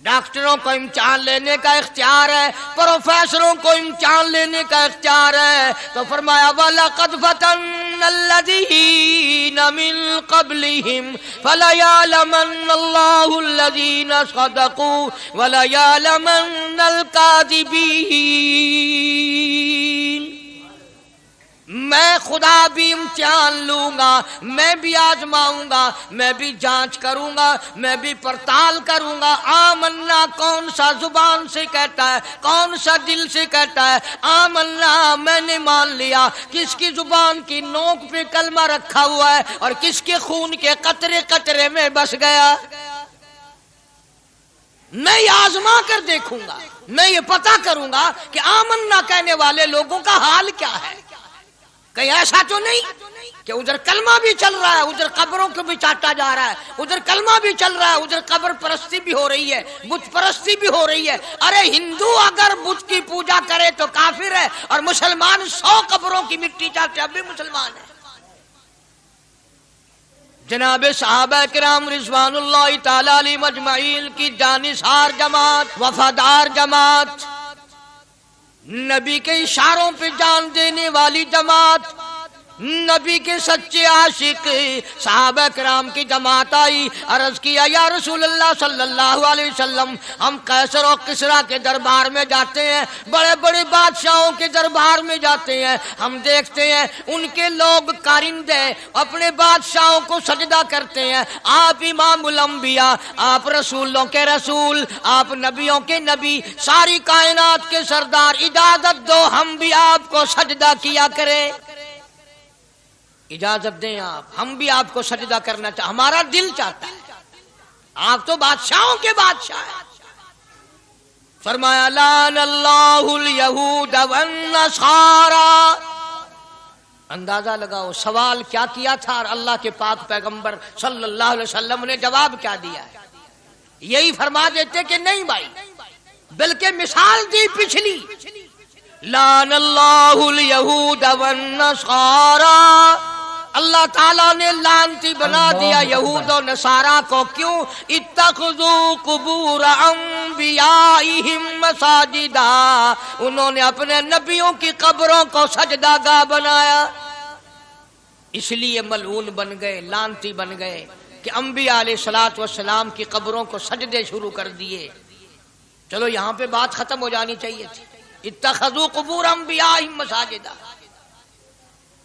Speaker 4: ڈاکٹروں کو امتحان لینے کا اختیار ہے، پروفیسروں کو امتحان لینے کا اختیار ہے، تو فرمایا وَلَقَدْ فَتَنَّ الَّذِينَ مِن قَبْلِهِمْ فَلَيَعْلَمَنَّ اللَّهُ الَّذِينَ صَدَقُوا وَلَيَعْلَمَنَّ الْكَاذِبِينَ۔ میں خدا بھی امتحان لوں گا، میں بھی آزماؤں گا، میں بھی جانچ کروں گا، میں بھی پڑتال کروں گا۔ آمنا کون سا زبان سے کہتا ہے، کون سا دل سے کہتا ہے آمنا میں نے مان لیا، کس کی زبان کی نوک پہ کلمہ رکھا ہوا ہے اور کس کے خون کے قطرے قطرے میں بس گیا۔ میں یہ آزما کر دیکھوں گا، میں یہ پتہ کروں گا کہ آمنا کہنے والے لوگوں کا حال کیا ہے۔ کہیں ایسا تو نہیں کہ ادھر کلمہ بھی چل رہا ہے، ادھر قبروں کو بھی چاٹا جا رہا ہے، ادھر کلمہ بھی چل رہا ہے، ادھر قبر پرستی بھی ہو رہی ہے، بت پرستی بھی ہو رہی ہے۔ ارے ہندو اگر بت کی پوجا کرے تو کافر ہے، اور مسلمان 100 قبروں کی مٹی چاٹے اب بھی مسلمان ہے۔ جناب صحابہ کرام رضوان اللہ تعالی علیہم اجمعین کی جانثار جماعت، وفادار جماعت، نبی کے اشاروں پہ جان دینے والی جماعت، نبی کے سچے عاشق صحابہ کرام کی جماعت آئی، عرض کیا یا رسول اللہ صلی اللہ علیہ وسلم، ہم قیصر و کسریٰ کے دربار میں جاتے ہیں، بڑے بڑے بادشاہوں کے دربار میں جاتے ہیں، ہم دیکھتے ہیں ان کے لوگ کارندے اپنے بادشاہوں کو سجدہ کرتے ہیں، آپ امام الانبیاء، آپ رسولوں کے رسول، آپ نبیوں کے نبی، ساری کائنات کے سردار، اجازت دو ہم بھی آپ کو سجدہ کیا کریں، اجازت دیں آپ، ہم بھی آپ کو سجدہ کرنا چاہتے، ہمارا دل چاہتا ہے، آپ تو بادشاہوں کے بادشاہ ہیں۔ فرمایا لعن اللہ الیہود والنصارى، اندازہ لگاؤ سوال کیا کیا تھا اور اللہ کے پاک پیغمبر صلی اللہ علیہ وسلم نے جواب کیا دیا ہے؟ یہی فرما دیتے کہ نہیں بھائی، بلکہ مثال دی پچھلی، لعن اللہ الیہود والنصارى، اللہ تعالیٰ نے لعنتی بنا دیا یہود و نصارہ کو، کیوں؟ اتخذوا قبور انبیائہم مساجدا، انہوں نے اپنے نبیوں کی قبروں کو سجدہ گاہ بنایا، اس لیے ملعون بن گئے، لعنتی بن گئے کہ انبیاء علیہ السلام کی قبروں کو سجدے شروع کر دیے۔ چلو یہاں پہ بات ختم ہو جانی چاہیے تھی، اتخذوا قبور انبیائہم مساجدا،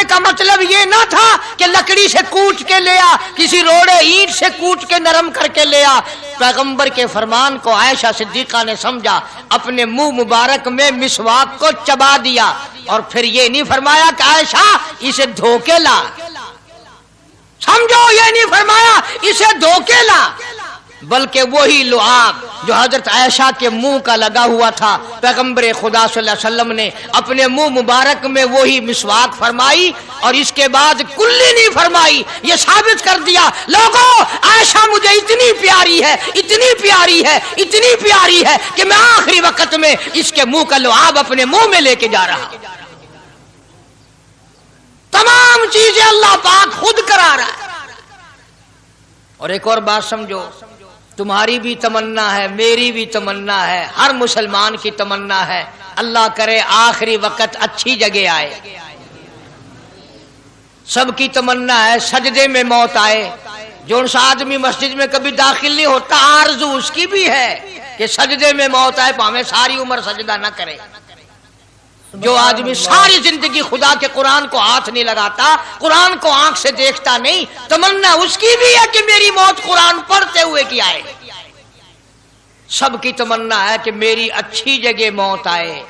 Speaker 4: کاٹنے کا مطلب یہ نہ تھا کہ لکڑی سے کوٹ کے لیا، کسی روڑے اینٹ سے کوٹ کے نرم کر کے لیا۔ پیغمبر کے فرمان کو عائشہ صدیقہ نے سمجھا، اپنے منہ مبارک میں مسواک کو چبا دیا، اور پھر یہ نہیں فرمایا کہ عائشہ اسے دھو کے لا، سمجھو یہ نہیں فرمایا اسے دھو کے لا، بلکہ وہی لعاب جو حضرت عائشہ کے منہ کا لگا ہوا تھا، پیغمبر خدا صلی اللہ علیہ وسلم نے اپنے منہ مبارک میں وہی مسواک فرمائی، اور اس کے بعد کلی نہیں فرمائی۔ یہ ثابت کر دیا لوگوں عائشہ مجھے اتنی پیاری ہے، اتنی پیاری ہے، اتنی پیاری ہے کہ میں آخری وقت میں اس کے منہ کا لعاب اپنے منہ میں لے کے جا رہا ہوں۔ تمام چیزیں اللہ پاک خود کرا رہا ہے۔ اور ایک اور بات سمجھو، تمہاری بھی تمنا ہے، میری بھی تمنا ہے، ہر مسلمان کی تمنا ہے، اللہ کرے آخری وقت اچھی جگہ آئے۔ سب کی تمنا ہے سجدے میں موت آئے۔ جو سا آدمی مسجد میں کبھی داخل نہیں ہوتا، آرزو اس کی بھی ہے کہ سجدے میں موت آئے، پاویں ساری عمر سجدہ نہ کرے۔ جو آدمی ساری زندگی خدا کے قرآن کو ہاتھ نہیں لگاتا، قرآن کو آنکھ سے دیکھتا نہیں، تمنا اس کی بھی ہے کہ میری موت قرآن پڑھتے ہوئے کی آئے۔ سب کی تمنا ہے کہ میری اچھی جگہ موت آئے،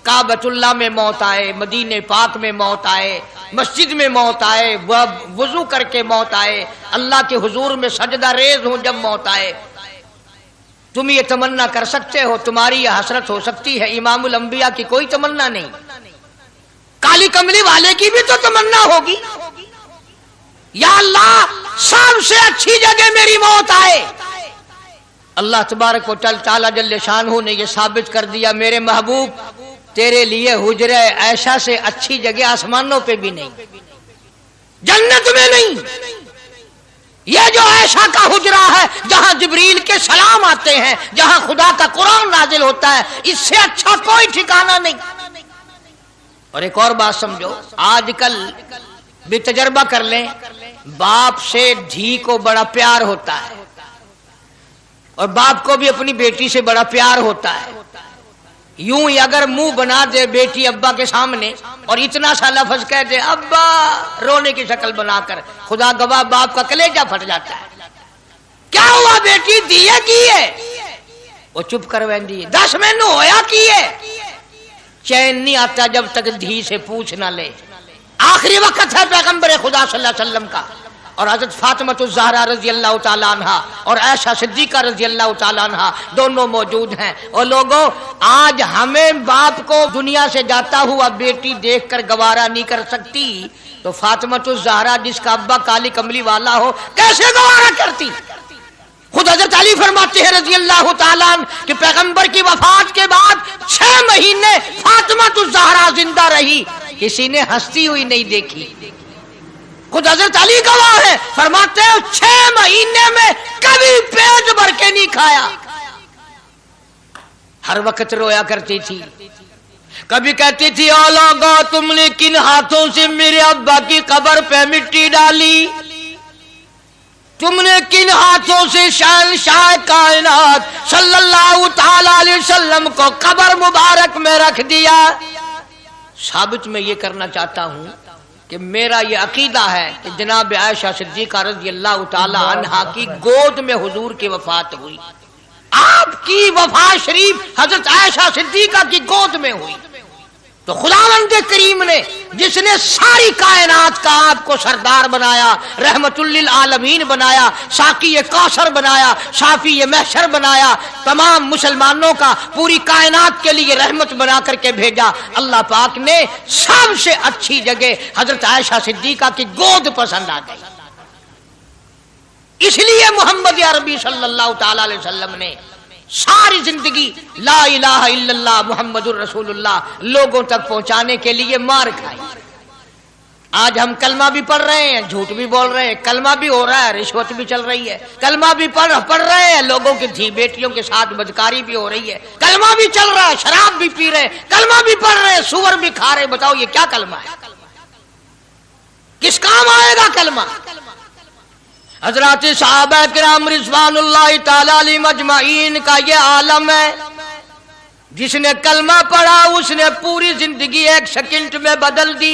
Speaker 4: کعبۃ اللہ میں موت آئے، مدینہ پاک میں موت آئے، مسجد میں موت آئے، وضو کر کے موت آئے، اللہ کے حضور میں سجدہ ریز ہوں جب موت آئے۔ تم یہ تمنا کر سکتے ہو، تمہاری یہ حسرت ہو سکتی ہے، امام الانبیاء کی کوئی تمنا نہیں۔ کالی کملی والے کی بھی تو تمنا ہوگی، یا اللہ سب سے اچھی جگہ میری موت آئے۔ اللہ تبارک و تعالی جل شانہ نے یہ ثابت کر دیا، میرے محبوب تیرے لیے حجرہ عائشہ سے اچھی جگہ آسمانوں پہ بھی نہیں، جنت میں نہیں۔ یہ جو عائشہ کا حجرہ ہے، جہاں جبریل کے سلام آتے ہیں، جہاں خدا کا قرآن نازل ہوتا ہے، اس سے اچھا کوئی ٹھکانہ نہیں۔ اور ایک اور بات سمجھو، آج کل بھی تجربہ کر لیں، باپ سے دھی کو بڑا پیار ہوتا ہے، اور باپ کو بھی اپنی بیٹی سے بڑا پیار ہوتا ہے۔ یوں ہی اگر منہ بنا دے بیٹی ابا کے سامنے اور اتنا سا لفظ کہہ دے ابا، رونے کی شکل بنا کر، خدا گواہ باپ کا کلیجہ پھٹ جاتا ہے۔ کیا ہوا بیٹی، دیے کیے؟ وہ چپ کر ویندی، 10 مہینوں ہویا کیے؟ چین نہیں آتا جب تک دھی سے پوچھ نہ لے۔ آخری وقت ہے پیغمبر خدا صلی اللہ علیہ وسلم کا، اور حضرت فاطمہ الزہرا رضی اللہ تعالی عنہ اور عائشہ صدیقہ رضی اللہ تعالی عنہ دونوں موجود ہیں۔ اور لوگوں، آج ہمیں باپ کو دنیا سے جاتا ہوا بیٹی دیکھ کر گوارا نہیں کر سکتی، تو فاطمہ الزہرا جس کا ابا کالی کملی والا ہو کیسے گوارا کرتی؟ خود حضرت علی فرماتے ہیں رضی اللہ تعالیٰ عنہ کہ پیغمبر کی وفات کے بعد 6 مہینے فاطمہ الزہرا زندہ رہی، کسی نے ہنستی ہوئی نہیں دیکھی۔ خود حضرت علی گواہ ہے، فرماتے ہیں 6 مہینے میں کبھی پیٹ بھر کے نہیں کھایا، ہر وقت رویا کرتی تھی۔ کبھی کہتی تھی او لوگو تم نے کن ہاتھوں سے میرے ابا کی قبر پہ مٹی ڈالی، تم نے کن ہاتھوں سے شہنشاہ کائنات صلی اللہ تعالی علیہ وسلم کو قبر مبارک میں رکھ دیا۔ ثابت میں یہ کرنا چاہتا ہوں کہ میرا یہ عقیدہ ہے کہ جناب عائشہ صدیقہ رضی اللہ تعالی عنہا کی گود میں حضور کی وفات ہوئی، آپ کی وفات شریف حضرت عائشہ صدیقہ کی گود میں ہوئی۔ تو خداوند کریم نے جس نے ساری کائنات کا آپ کو سردار بنایا، رحمت للعالمین بنایا، ساقی کوثر بنایا، شافی محشر بنایا، تمام مسلمانوں کا پوری کائنات کے لیے رحمت بنا کر کے بھیجا، اللہ پاک نے سب سے اچھی جگہ حضرت عائشہ صدیقہ کی گود پسند آ گئی۔ اس لیے محمد عربی صلی اللہ تعالی علیہ وسلم نے ساری زندگی لا الہ الا اللہ محمد الرسول اللہ لوگوں تک پہنچانے کے لیے مار کھائی۔ آج ہم کلمہ بھی پڑھ رہے ہیں، جھوٹ بھی بول رہے ہیں، کلمہ بھی ہو رہا ہے، رشوت بھی چل رہی ہے، کلمہ بھی پڑھ رہے ہیں، لوگوں کی دھی بیٹیوں کے ساتھ بدکاری بھی ہو رہی ہے، کلمہ بھی چل رہا ہے، شراب بھی پی رہے ہیں، کلمہ بھی پڑھ رہے ہیں، سور بھی کھا رہے ہیں۔ بتاؤ یہ کیا کلمہ ہے؟ کس کام آئے گا کلمہ؟ حضرات صحابہ کرام رضوان اللہ تعالی علیہم اجمعین کا یہ عالم ہے، جس نے کلمہ پڑھا اس نے پوری زندگی 1 سیکنڈ میں بدل دی۔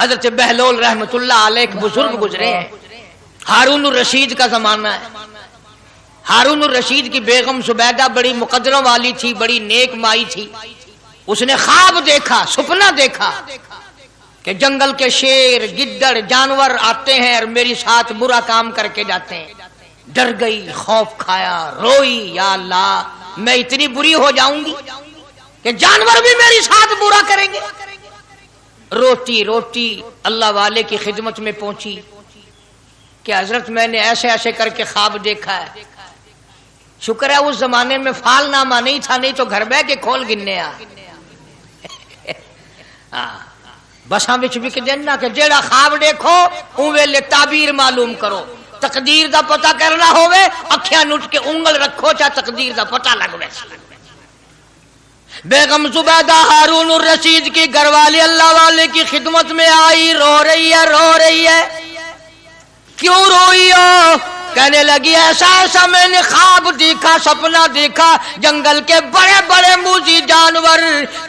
Speaker 4: حضرت بہلول رحمتullah علیہ ایک بزرگ گزرے ہیں، ہارون الرشید کا زمانہ ہے۔ ہارون الرشید کی بیگم زبیدہ بڑی مقدروں والی تھی، بڑی نیک مائی تھی۔ اس نے خواب دیکھا، سپنا دیکھا کہ جنگل کے شیر، گدڑ، جانور آتے ہیں اور میری ساتھ برا کام کر کے جاتے ہیں۔ ڈر گئی، خوف کھایا، روئی، یا اللہ میں اتنی بری ہو جاؤں گی کہ جانور بھی میری ساتھ برا کریں گے۔ روتی روتی اللہ والے کی خدمت میں پہنچی کہ حضرت میں نے ایسے ایسے کر کے خواب دیکھا ہے۔ شکر ہے اس زمانے میں فال نامہ نہیں تھا، نہیں تو گھر بہ کے کھول گننے بساں وچ وک دینا کہ جیڑا خواب دیکھو اون ویلے تعبیر معلوم کرو۔ تقدیر دا پتہ کرنا ہوئے اکھیاں نٹ کے انگل رکھو چا تقدیر دا پتہ لگ ویسا۔ بیگم زبیدہ ہارون الرشید کی گھر والی اللہ والے کی خدمت میں آئی، رو رہی ہے۔ کیوں روئی ہو؟ کہنے لگی ایسا ایسا میں نے خواب دیکھا، سپنا دیکھا، جنگل کے بڑے بڑے موذی جانور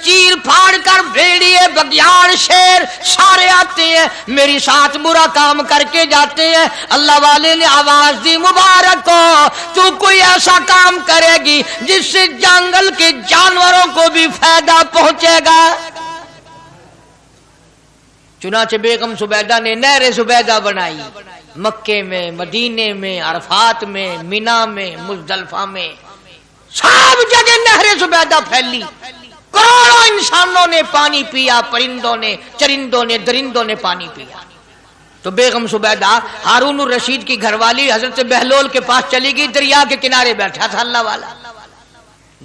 Speaker 4: چیر پھاڑ کر بھیڑیے، بگیاڑ، شیر سارے آتے ہیں، میری ساتھ برا کام کر کے جاتے ہیں۔ اللہ والے نے آواز دی مبارک ہو، تو کوئی ایسا کام کرے گی جس سے جنگل کے جانوروں کو بھی فائدہ پہنچے گا۔ چنانچہ بیگم زبیدہ نے نہر زبیدہ بنائی، مکے میں، مدینے میں، عرفات میں، مینا میں، مزدلفہ میں، سب جگہ نہر زبیدہ پھیلی۔ کروڑوں انسانوں نے پانی پیا، پرندوں نے، چرندوں نے، درندوں نے پانی پیا۔ تو بیگم زبیدہ ہارون الرشید کی گھر والی حضرت بہلول کے پاس چلی گئی، دریا کے کنارے بیٹھا تھا اللہ والا۔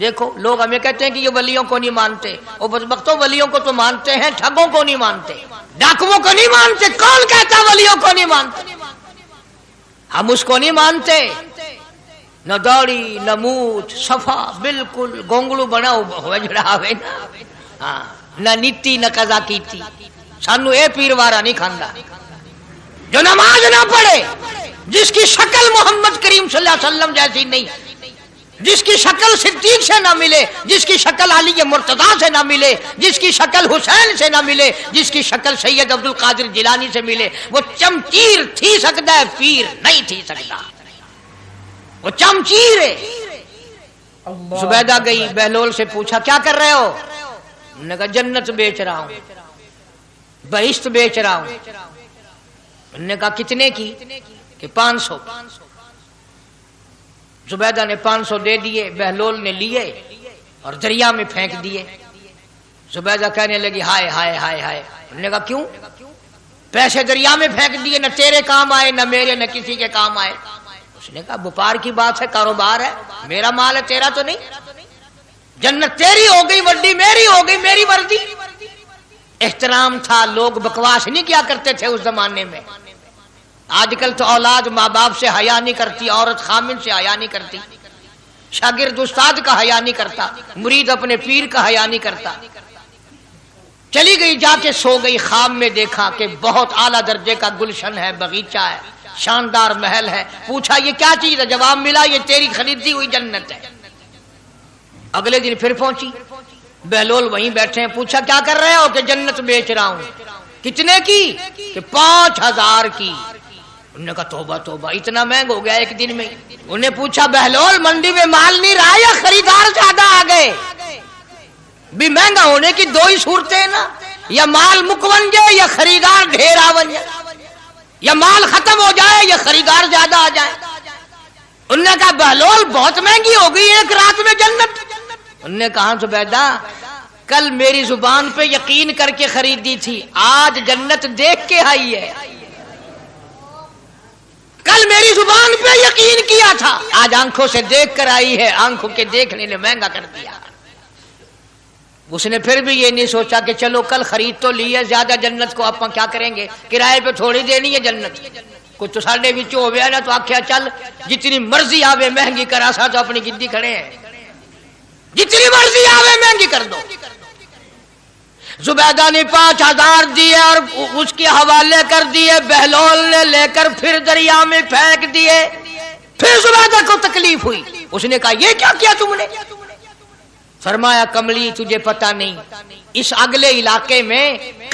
Speaker 4: دیکھو لوگ ہمیں کہتے ہیں کہ یہ ولیوں کو نہیں مانتے، وہ بدبختوں ولیوں کو تو مانتے ہیں، ٹھگوں کو نہیں مانتے، ڈاکوؤں کو نہیں مانتے۔ کون کہتا ولیوں کو نہیں مانتے؟ ہم اس کو نہیں مانتے، نہ داڑھی نہ مونچھ، صفا بالکل گونگلو بنا ہوا جڑا ہوئے نا، نہ نیتی نہ قضا کیتی، سانو اے پیروارا نہیں کھاندا۔ جو نماز نہ پڑھے، جس کی شکل محمد کریم صلی اللہ علیہ وسلم جیسی نہیں، جس کی شکل صدیق سے نہ ملے، جس کی شکل علی مرتضیٰ سے نہ ملے، جس کی شکل حسین سے نہ ملے، جس کی شکل سید عبد القادر جیلانی سے ملے، وہ چمچیر تھی سکتا ہے، پیر نہیں تھی سکتا، وہ چمچیر ہے۔ زبیدہ گئی، بہلول سے پوچھا کیا کر رہے ہو؟ انہوں نے کہا جنت بیچ رہا ہوں، بہشت بیچ رہا ہوں۔ انہوں نے کہا کتنے کی؟ کہ 500۔ زبیدہ نے 500 دے دیے، بہلول نے لیے اور دریا میں پھینک دیے۔ زبیدہ کہنے لگی ہائے ہائے ہائے ہائے۔ انہوں نے کہا کیوں؟ پیسے دریا میں پھینک دیے، نہ تیرے کام آئے، نہ میرے، نہ کسی کے کام آئے۔ اس نے کہا وپار کی بات ہے، کاروبار ہے، میرا مال ہے، تیرا تو نہیں۔ جنت تیری ہو گئی، وڈی میری ہو گئی، میری وردی۔ احترام تھا، لوگ بکواس نہیں کیا کرتے تھے اس زمانے میں۔ آج کل تو اولاد ماں باپ سے حیا نہیں کرتی، عورت خامن سے حیا نہیں کرتی، شاگرد استاد کا حیا نہیں کرتا، مرید اپنے پیر کا حیا نہیں کرتا۔ چلی گئی، جا کے سو گئی، خواب میں دیکھا کہ بہت اعلیٰ درجے کا گلشن ہے، باغیچہ ہے، شاندار محل ہے۔ پوچھا یہ کیا چیز ہے؟ جواب ملا یہ تیری خریدی ہوئی جنت ہے۔ اگلے دن پھر پہنچی، بہلول وہیں بیٹھے ہیں۔ پوچھا کیا کر رہے ہو؟ کہ جنت بیچ رہا ہوں۔ کتنے کی؟ کہ 5000 کی۔ انہوں نے کہا توبہ توبہ، اتنا مہنگا ہو گیا ایک دن میں۔ انہوں نے پوچھا بہلول منڈی میں مال نہیں رہا یا خریدار زیادہ آ گئے؟ بھی مہنگا ہونے کی دو ہی صورتیں ہیں نا، یا مال مکون جائے یا خریدار ڈھیر آون جائے، یا مال ختم ہو جائے یا خریدار زیادہ آ جائے۔ انہوں نے کہا بہلول بہت مہنگی ہو گئی ایک رات میں جنت۔ انہوں نے کہا زبیدہ کل میری زبان پہ یقین کر کے خریدی تھی، آج جنت دیکھ کے آئی ہے۔ کل میری زبان پہ یقین کیا تھا، آج آنکھوں سے دیکھ کر آئی ہے، آنکھوں کے دیکھنے نے مہنگا کر دیا۔ اس نے پھر بھی یہ نہیں سوچا کہ چلو کل خرید تو لی ہے، زیادہ جنت کو آپ کیا کریں گے، کرائے پہ تھوڑی دینی ہے جنت۔ کچھ تو ساڑھے بچوں ہو گیا نا، تو آکھیا چل جتنی مرضی آوے مہنگی کرا سا، تو اپنی گدی کھڑے ہیں، جتنی مرضی آوے مہنگی کر دو۔ زبیدہ نے 5000 دیے اور اس کے حوالے کر دیے، بہلول نے لے کر پھر دریا میں پھینک دیے۔ پھر زبیدہ کو تکلیف ہوئی، اس نے کہا یہ کیا کیا تم نے؟ فرمایا کملی تجھے پتہ نہیں، اس اگلے علاقے میں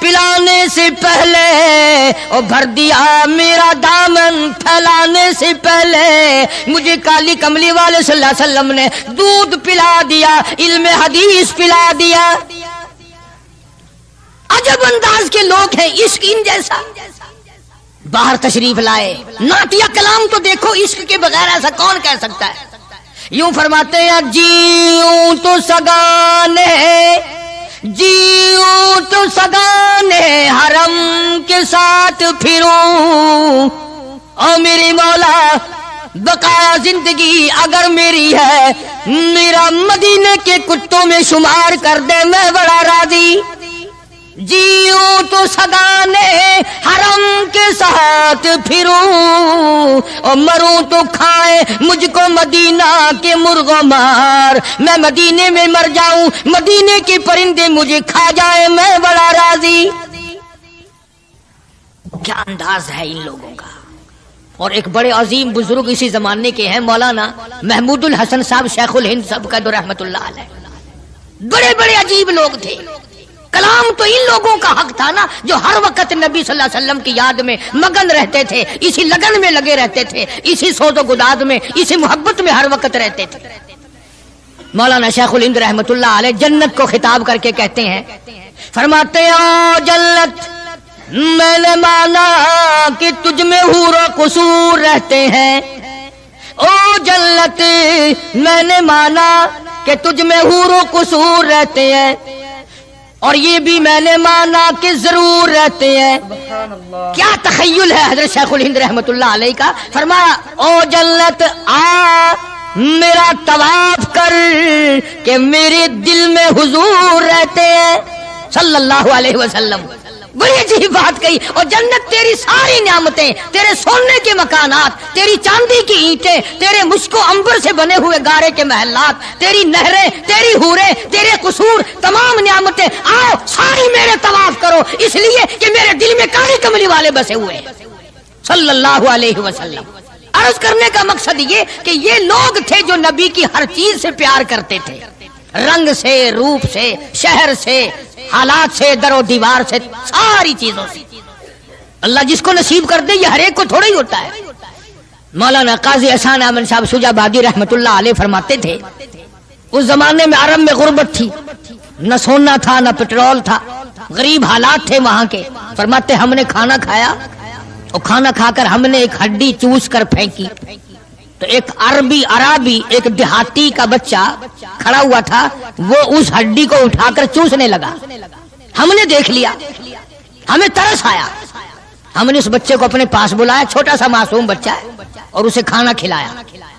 Speaker 1: پلانے سے پہلے اور بھر دیا میرا دامن پھیلانے سے پہلے مجھے کالی کملی والے صلی اللہ علیہ وسلم نے دودھ پلا دیا، علم حدیث پلا دیا۔ عجب انداز کے لوگ ہیں، عشق ان جیسا باہر تشریف لائے۔ نعتیہ کلام تو دیکھو، عشق کے بغیر ایسا کون کہہ سکتا ہے؟ یوں فرماتے ہیں جیوں تو سگانے، جیوں تو سگانے حرم کے ساتھ پھروں، او میری مولا بقایا زندگی اگر میری ہے میرا مدینے کے کتوں میں شمار کر دے، میں بڑا راضی۔ جیوں تو سگانے حرم کے ساتھ پھروں، اور مروں تو کھائے مجھ کو مدینہ کے مرغ و مار، میں مدینے میں مر جاؤں مدینے کے پرندے مجھے کھا جائے، میں بڑا راضی۔ کیا انداز ہے ان لوگوں کا۔ اور ایک بڑے عظیم بزرگ اسی زمانے کے ہیں، مولانا محمود الحسن صاحب شیخ الہند صاحب کا رحمت اللہ علیہ، بڑے بڑے عجیب لوگ تھے۔ کلام تو ان لوگوں کا حق تھا نا، جو ہر وقت نبی صلی اللہ علیہ وسلم کی یاد میں مگن رہتے تھے، اسی لگن میں لگے رہتے تھے، اسی سوز و گداد میں، اسی محبت میں ہر وقت رہتے تھے۔ مولانا شیخ الہند رحمت اللہ علیہ جنت کو خطاب کر کے کہتے ہیں، فرماتے ہیں او جنت میں نے مانا کہ تجھ میں حور و قصور رہتے ہیں، او جنت میں نے مانا کہ تجھ میں حور و قصور رہتے ہیں، اور یہ بھی میں نے مانا کہ ضرور رہتے ہیں۔
Speaker 2: سبحان اللہ۔
Speaker 1: کیا تخیل ہے حضرت شیخ الہند رحمت اللہ علیہ کا۔ فرمایا او جنت آ میرا طواف کر کہ میرے دل میں حضور رہتے ہیں صلی اللہ علیہ وسلم۔ بڑی عجیب بات کہی۔ اور جنت تیری ساری نعمتیں، تیرے سونے کے مکانات، تیری چاندی کی اینٹیں، تیرے مشک و عنبر سے بنے ہوئے گارے کے محلات، تیری نہریں، تیری حوریں، تیرے قصور، تمام نعمتیں، آؤ ساری میرے طواف کرو، اس لیے کہ میرے دل میں کالی کملی والے بسے ہوئے صلی اللہ علیہ وسلم۔ عرض کرنے کا مقصد یہ کہ یہ لوگ تھے جو نبی کی ہر چیز سے پیار کرتے تھے، رنگ سے، روپ سے، شہر سے، حالات سے، در و دیوار سے، ساری چیزوں سے۔ اللہ جس کو نصیب کر دے یہ ہر ایک کو تھوڑا ہی ہوتا ہے۔ مولانا قاضی احسان احمد صاحب شجاع آبادی رحمت اللہ علیہ فرماتے تھے اس زمانے میں عرب میں غربت تھی، نہ سونا تھا نہ پٹرول تھا، غریب حالات تھے وہاں کے۔ فرماتے ہم نے کھانا کھایا اور کھانا کھا کر ہم نے ایک ہڈی چوس کر پھینکی تو ایک عربی ایک دیہاتی کا بچہ کھڑا ہوا تھا، وہ اس ہڈی کو اٹھا کر چوسنے لگا۔ ہم نے دیکھ لیا، ہمیں ترس آیا، ہم نے اس بچے کو اپنے پاس بلایا، چھوٹا سا معصوم بچہ ہے، اور اسے کھانا کھلایا،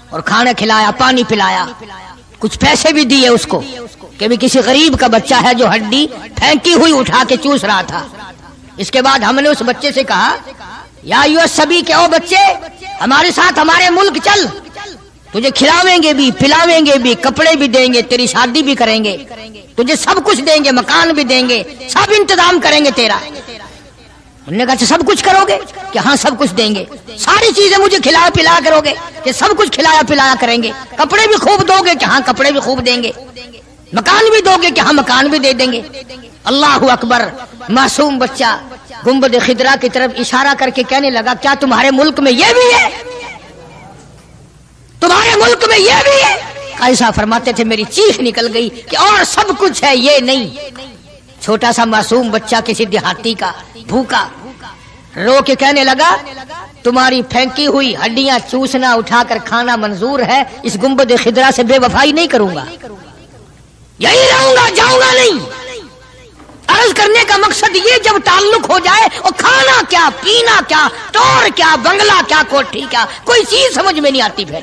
Speaker 1: اور کھانا کھلایا، پانی پلایا، کچھ پیسے بھی دیے اس کو کہ بھی کسی غریب کا بچہ ہے جو ہڈی پھینکی ہوئی اٹھا کے چوس رہا تھا۔ اس کے بعد ہم نے اس بچے سے کہا یا سبھی کہ او بچے ہمارے ساتھ ہمارے ملک چل، تجھے کھلاویں گے بھی، پلاویں گے بھی، کپڑے بھی دیں گے، تیری شادی بھی کریں گے، تجھے سب کچھ دیں گے، مکان بھی دیں گے، سب انتظام کریں گے تیرا۔ انہوں نے کہا سب کچھ کرو گے کہ ہاں سب کچھ دیں گے، ساری چیزیں مجھے کھلایا پلایا کرو گے کہ سب کچھ کھلایا پلایا کریں گے، کپڑے بھی خوب دو گے کہ ہاں کپڑے بھی خوب دیں گے، مکان بھی دو گے کہ ہاں مکان بھی دے دیں گے۔ اللہ اکبر۔ معصوم بچہ گنبد خضرا کی طرف اشارہ کر کے کہنے لگا کیا تمہارے ملک میں یہ بھی ہے؟ تمہارے ملک میں یہ بھی ہے؟ ایسا فرماتے تھے میری چیخ نکل گئی کہ اور سب کچھ ہے یہ نہیں۔ چھوٹا سا معصوم بچہ کسی دیہاتی کا بھوکا رو کے کہنے لگا تمہاری پھینکی ہوئی ہڈیاں چوسنا اٹھا کر کھانا منظور ہے، اس گنبد خضرا سے بے وفائی نہیں کروں گا، یہی رہوں گا، جاؤں گا نہیں۔ عرض کرنے کا مقصد یہ جب تعلق ہو جائے اور کھانا کیا، پینا کیا، ٹور کیا، بنگلہ کیا، کوٹھی کیا، کوئی چیز سمجھ میں نہیں آتی پھر۔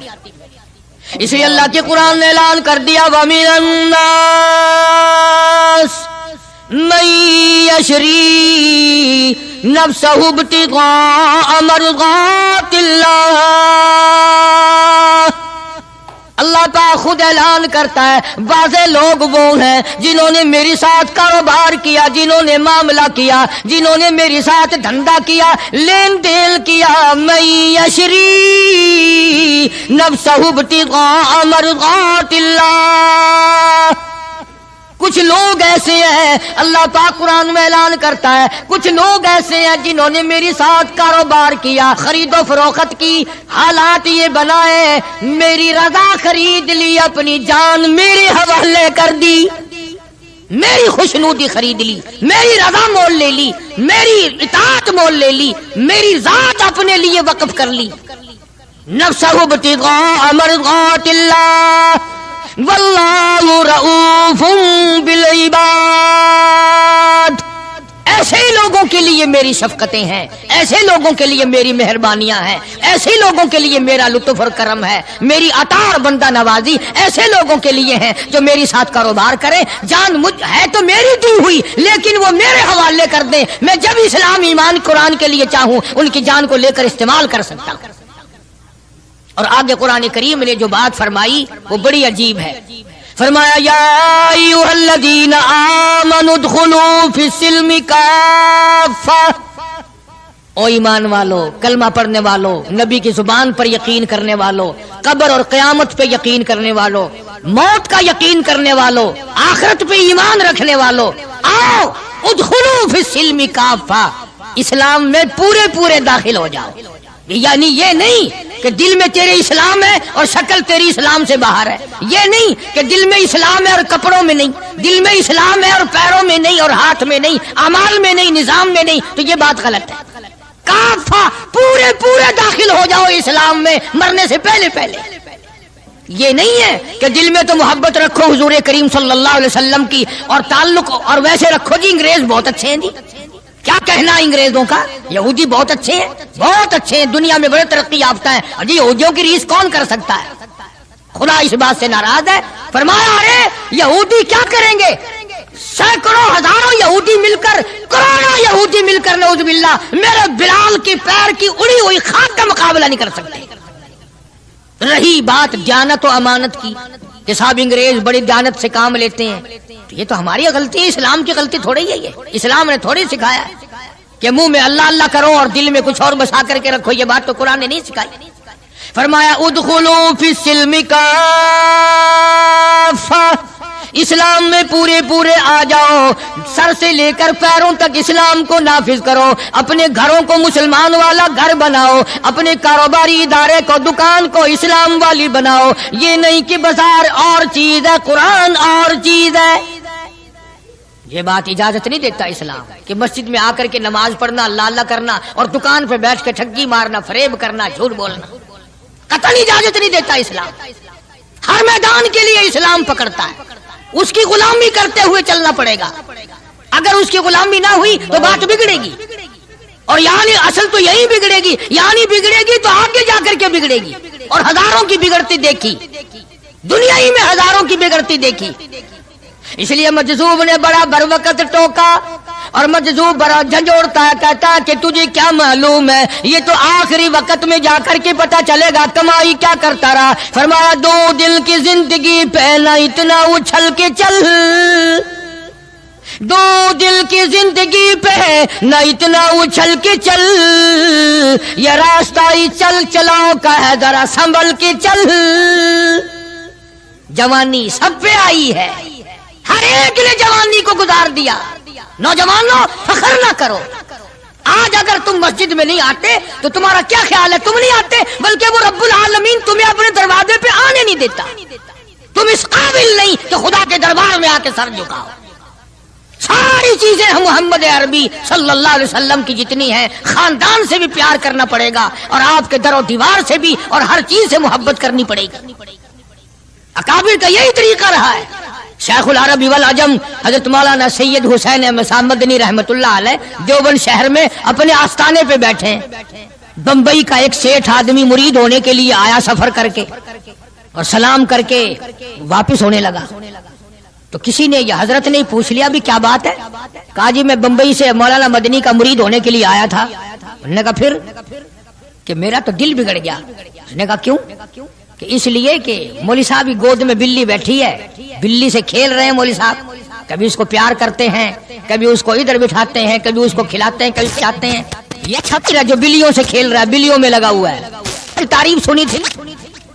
Speaker 1: اس لیے اللہ کے قرآن نے اعلان کر دیا وَمِنَ النَّاسِ مَن يَشْرِي نَفْسَهُ ابْتِغَاءَ مَرْضَاتِ اللَّهِ۔ اللہ تعالیٰ خود اعلان کرتا ہے بعضے لوگ وہ ہیں جنہوں نے میرے ساتھ کاروبار کیا، جنہوں نے معاملہ کیا، جنہوں نے میرے ساتھ دھندا کیا، لین دین کیا، من یشری نفسہ ابتغاء مرضات اللہ، کچھ لوگ ایسے ہیں، اللہ پاک قرآن میں اعلان کرتا ہے، کچھ لوگ ایسے ہیں جنہوں نے میری ساتھ کاروبار کیا، خرید و فروخت کی، حالات یہ بنائے، میری رضا خرید لی، اپنی جان میرے حوالے کر دی، میری خوشنودی خرید لی، میری رضا مول لے لی، میری اطاعت مول لے لی، میری ذات اپنے لیے وقف کر لی، نفسہ ابتغاء مرضات اللہ واللہ رؤوف بالعباد۔ ایسے لوگوں کے لیے میری شفقتیں ہیں، ایسے لوگوں کے لیے میری مہربانیاں ہیں، ایسے لوگوں کے لیے میرا لطف اور کرم ہے، میری عطا اور بندہ نوازی ایسے لوگوں کے لیے ہیں جو میری ساتھ کاروبار کریں، جان مجھ ہے تو میری دی ہوئی لیکن وہ میرے حوالے کر دیں، میں جب اسلام ایمان قرآن کے لیے چاہوں ان کی جان کو لے کر استعمال کر سکتا ہوں۔ اور آگے قرآن کریم نے جو بات فرمائی وہ بڑی عجیب ہے، فرمایا یا ایھا الذین آمنوا ادخلوا فی السلم کافہ، او ایمان والو، کلمہ پڑھنے والو، نبی کی زبان پر یقین کرنے والو، قبر اور قیامت پہ یقین کرنے والو، موت کا یقین کرنے والو، آخرت پہ ایمان رکھنے والو، آؤ ادخلوا فی السلم کافہ، اسلام میں پورے داخل ہو جاؤ۔ یعنی یہ نہیں کہ دل میں تیرے اسلام ہے اور شکل تیری اسلام سے باہر ہے، یہ نہیں کہ دل میں اسلام ہے اور کپڑوں میں نہیں، دل میں اسلام ہے اور پیروں میں نہیں اور ہاتھ میں نہیں، اعمال میں نہیں، نظام میں نہیں، تو یہ بات غلط ہے۔ کافہ پورے داخل ہو جاؤ اسلام میں مرنے سے پہلے۔ یہ نہیں ہے کہ دل میں تو محبت رکھو حضور کریم صلی اللہ علیہ وسلم کی اور تعلق، اور ویسے رکھو جی انگریز بہت اچھے ہیں جی، کیا کہنا انگریزوں کا، یہودی بہت اچھے ہیں، بہت اچھے ہیں، دنیا میں بڑے ترقی یافتہ ہیں، جی یہودیوں کی ریس کون کر سکتا ہے؟ خدا اس بات سے ناراض ہے، فرمایا ارے یہودی کیا کریں گے، سینکڑوں ہزاروں یہودی مل کر، کروڑوں یہودی مل کر نعوذ باللہ میرے بلال کی پیر کی اڑی ہوئی خاک کا مقابلہ نہیں کر سکتے۔ رہی بات دیانت و امانت کی کہ صاحب انگریز بڑی دیانت سے کام لیتے ہیں، تو یہ تو ہماری غلطی ہے، اسلام کی غلطی تھوڑی ہے، یہ اسلام نے تھوڑی سکھایا ہے کہ منہ میں اللہ اللہ کرو اور دل میں کچھ اور بسا کر کے رکھو، یہ بات تو قرآن نے نہیں سکھائی۔ فرمایا ادخلوا فی السلم کافہ، اسلام میں پورے آ جاؤ، سر سے لے کر پیروں تک اسلام کو نافذ کرو، اپنے گھروں کو مسلمان والا گھر بناؤ، اپنے کاروباری ادارے کو، دکان کو اسلام والی بناؤ، یہ نہیں کہ بازار اور چیز ہے قرآن اور چیز ہے۔ یہ بات اجازت نہیں دیتا اسلام کہ مسجد میں آ کر کے نماز پڑھنا، اللہ اللہ کرنا اور دکان پہ بیٹھ کے ٹھگی مارنا، فریب کرنا، جھوٹ بولنا، قطعی اجازت نہیں دیتا اسلام۔ ہر میدان کے لیے اسلام پکڑتا ہے، اس کی غلامی کرتے ہوئے چلنا پڑے گا، اگر اس کی غلامی نہ ہوئی تو بات بگڑے گی، اور یعنی اصل تو یہی بگڑے گی، یعنی بگڑے گی تو آگے جا کر کے بگڑے گی، اور ہزاروں کی بگڑتی دیکھی، دنیا ہی میں ہزاروں کی بگڑتی دیکھی۔ اس لیے مجذوب نے بڑا بر وقت ٹوکا، اور مجذوب بڑا جھنجھوڑتا ہے، کہتا کہ تجھے کیا معلوم ہے، یہ تو آخری وقت میں جا کر کے پتہ چلے گا کمائی کیا کرتا رہا۔ فرمایا دو دل کی زندگی پہ نہ اتنا اچھل کے چل، دو دل کی زندگی پہ نہ اتنا اچھل کے چل، یہ راستہ ہی چل چلاؤ کا ہے ذرا سنبھل کے چل۔ جوانی سب پہ آئی ہے، ہر ایک نے جوانی کو گزار دیا۔ نوجوانوں فخر نہ کرو، آج اگر تم مسجد میں نہیں آتے تو تمہارا کیا خیال ہے، تم نہیں آتے بلکہ وہ رب العالمین تمہیں اپنے دروازے پہ آنے نہیں دیتا، تم اس قابل نہیں کہ خدا کے دربار میں آ کے سر جھکاؤ۔ ساری چیزیں محمد عربی صلی اللہ علیہ وسلم کی جتنی ہیں، خاندان سے بھی پیار کرنا پڑے گا، اور آپ کے در و دیوار سے بھی، اور ہر چیز سے محبت کرنی پڑے گی۔ اکابر کا یہی طریقہ رہا ہے۔ شیخ العرب والعجم حضرت مولانا سید حسین احمد صاحب مدنی رحمت اللہ علیہ دیوبند شہر میں اپنے آستانے پہ بیٹھے ہیں، بمبئی کا ایک سیٹھ آدمی مرید ہونے کے لیے آیا سفر کر کے، اور سلام کر کے واپس ہونے لگا، تو کسی نے، یہ حضرت نے پوچھ لیا بھی کیا بات ہے؟ کہا جی میں بمبئی سے مولانا مدنی کا مرید ہونے کے لیے آیا تھا۔ انہوں نے کہا پھر؟ کہ میرا تو دل بگڑ گیا۔ اس نے کہا کیوں؟ کہ اس لیے کہ مولوی صاحب کی گود میں بلی بیٹھی ہے، بلی سے کھیل رہے ہیں مولوی صاحب، کبھی اس کو پیار کرتے ہیں، کبھی اس کو ادھر بٹھاتے ہیں، کبھی اس کو کھلاتے ہیں، کبھی کھلاتے ہیں۔ یہ چھتر ہے جو بلیوں سے کھیل رہا ہے، بلیوں میں لگا ہوا ہے۔ تعریف سنی تھی،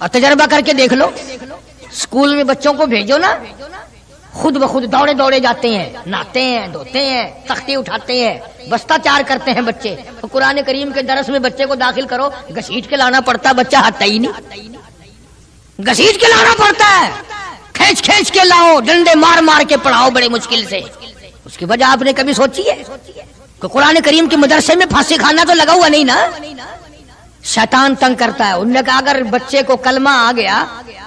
Speaker 1: اور تجربہ کر کے دیکھ لو، اسکول میں بچوں کو بھیجو نا، خود بخود دوڑے دوڑے جاتے ہیں، نہاتے ہیں، دھوتے ہیں، تختی اٹھاتے ہیں، بستہ چار کرتے ہیں بچے. قرآن کریم کے درس میں بچے کو داخل کرو، گھسیٹ کے لانا پڑتا ہے، بچہ ہٹتا ہی نہیں، گھسیٹ کے لانا پڑتا ہے، کھینچ کھینچ کے لاؤ، ڈنڈے مار مار کے پڑھاؤ بڑے مشکل سے. اس کی وجہ آپ نے کبھی سوچی ہے کہ قرآن کریم کے مدرسے میں پھانسی کھانا تو لگا ہوا نہیں نا؟ شیطان تنگ کرتا ہے. انہوں نے کہا اگر بچے کو کلمہ آ گیا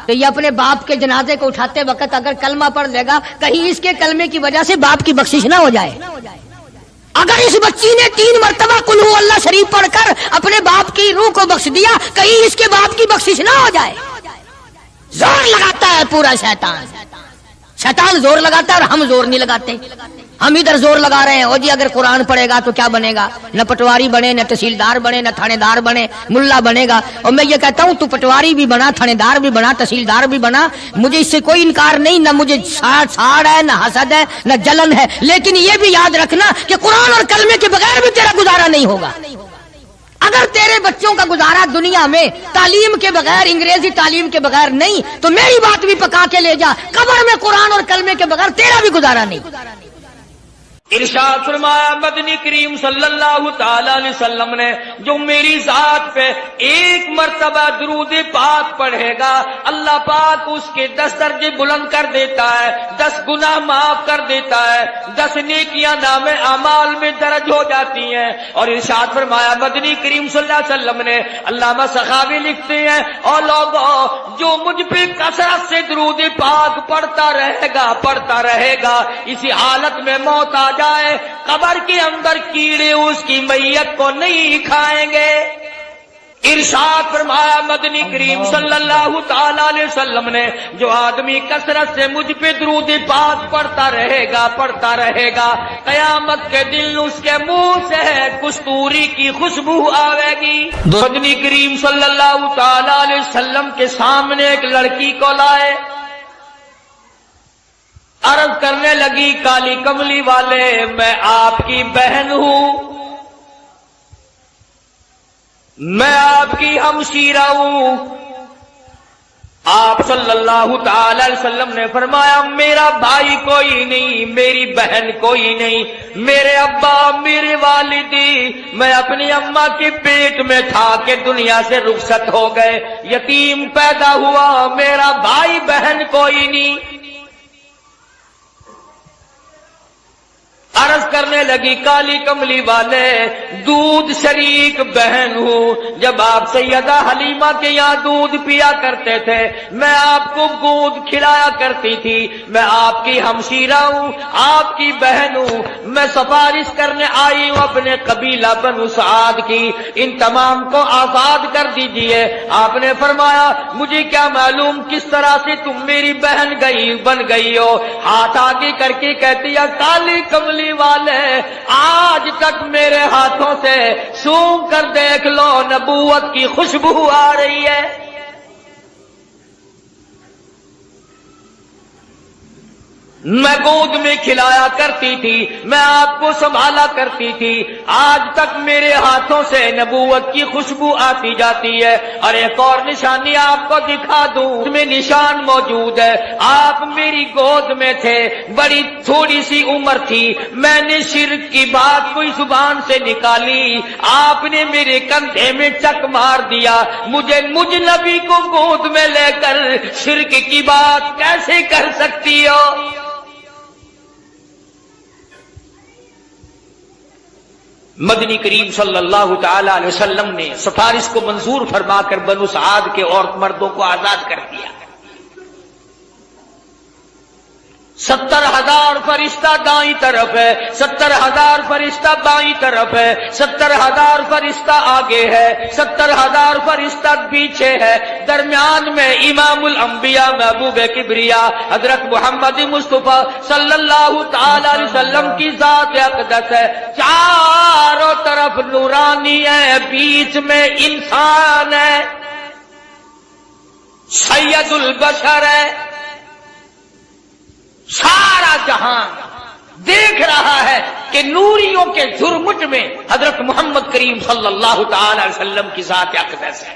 Speaker 1: تو یہ اپنے باپ کے جنازے کو اٹھاتے وقت اگر کلمہ پڑھ لے گا، کہیں اس کے کلمے کی وجہ سے باپ کی بخشش نہ ہو جائے. اگر اس بچی نے 3 مرتبہ قل ہو اللہ شریف پڑھ کر اپنے باپ کی روح کو بخش دیا، کہیں اس کے باپ کی بخشش نہ ہو جائے. زور لگاتا ہے پورا شیطان، شیطان زور لگاتا ہے اور ہم زور نہیں لگاتے. ہم ادھر زور لگا رہے ہیں، او جی اگر قرآن پڑھے گا تو کیا بنے گا؟ نہ پٹواری بنے، نہ تحصیلدار بنے، نہ تھانے دار بنے، ملا بنے گا. اور میں یہ کہتا ہوں تو پٹواری بھی بنا، تھانے دار بھی بنا، تحصیلدار بھی بنا، مجھے اس سے کوئی انکار نہیں، نہ مجھے ساڑ ہے، نہ حسد ہے، نہ جلن ہے. لیکن یہ بھی یاد رکھنا کہ قرآن اور کلمے کے بغیر بھی تیرا گزارا نہیں ہوگا. اگر تیرے بچوں کا گزارا دنیا میں تعلیم کے بغیر، انگریزی تعلیم کے بغیر نہیں، تو میری بات بھی پکا کے لے جا، قبر میں قرآن اور کلمے کے بغیر تیرا بھی گزارا نہیں.
Speaker 5: ارشاد فرمایا مدنی کریم صلی اللہ تعالی علیہ وسلم نے جو میری ذات پہ 1 مرتبہ درود پاک پڑھے گا، اللہ پاک اس کے 10 درجے بلند کر دیتا ہے، 10 گناہ معاف کر دیتا ہے، 10 نیکیاں نام اعمال میں درج ہو جاتی ہیں. اور ارشاد فرمایا مدنی کریم صلی اللہ علیہ وسلم نے، علامہ سخاوی لکھتے ہیں، اور لوگوں جو مجھ پہ کثرت سے درود پاک پڑھتا رہے گا، اسی حالت میں موت آ جائے، قبر کے اندر کیڑے اس کی میت کو نہیں کھائیں گے. ارشاد فرمایا مدنی کریم صلی اللہ تعالی علیہ وسلم نے، جو آدمی کثرت سے مجھ پہ درود پاک پڑھتا رہے گا، قیامت کے دن اس کے منہ سے کستوری کی خوشبو آئے گی. مدنی کریم صلی اللہ تعالی علیہ وسلم کے سامنے ایک لڑکی کو لائے، عرض کرنے لگی کالی کملی والے میں آپ کی بہن ہوں، میں آپ کی ہمشیرہ ہوں. آپ صلی اللہ تعالی علیہ وسلم نے فرمایا میرا بھائی کوئی نہیں، میری بہن کوئی نہیں، میرے ابا میرے والدی میں اپنی اماں کے پیٹ میں تھا کہ دنیا سے رخصت ہو گئے، یتیم پیدا ہوا، میرا بھائی بہن کوئی نہیں. عرض کرنے لگی کالی کملی والے دودھ شریک بہن ہوں، جب آپ سیدہ حلیمہ کے یہاں دودھ پیا کرتے تھے میں آپ کو گود کھلایا کرتی تھی، میں آپ کی ہمشیرہ ہوں، آپ کی بہن ہوں، میں سفارش کرنے آئی ہوں اپنے قبیلہ بنو سعد کی، ان تمام کو آزاد کر دیجئے. آپ نے فرمایا مجھے کیا معلوم کس طرح سے تم میری بہن بن گئی ہو. ہاتھ آگے کر کے کہتی ہے کالی کملی والے آج تک میرے ہاتھوں سے سونگھ کر دیکھ لو نبوت کی خوشبو آ رہی ہے. میں گود میں کھلایا کرتی تھی، میں آپ کو سنبھالا کرتی تھی، آج تک میرے ہاتھوں سے نبوت کی خوشبو آتی جاتی ہے. اور ایک اور نشانی آپ کو دکھا دوں، اس میں نشان موجود ہے. آپ میری گود میں تھے، بڑی تھوڑی سی عمر تھی، میں نے شرک کی بات کوئی زبان سے نکالی، آپ نے میرے کندھے میں چک مار دیا. مجھ نبی کو گود میں لے کر شرک کی بات کیسے کر سکتی ہو؟ مدنی کریم صلی اللہ تعالی علیہ وسلم نے سفارش کو منظور فرما کر بنو سعد کے عورت مردوں کو آزاد کر دیا. 70,000 فرشتہ دائیں طرف ہے، 70,000 فرشتہ بائیں طرف ہے، 70,000 فرشتہ آگے ہے، 70,000 فرشتہ پیچھے ہے، درمیان میں امام الانبیاء محبوب کبریا حضرت محمد مصطفیٰ صلی اللہ تعالی علیہ وسلم کی ذات اقدس ہے. چاروں طرف نورانی ہے، بیچ میں انسان ہے، سید البشر ہے. سارا جہان دیکھ رہا ہے کہ نوریوں کے جھرمٹ میں حضرت محمد کریم صلی اللہ تعالی علیہ وسلم کی ذات اقدس ہے.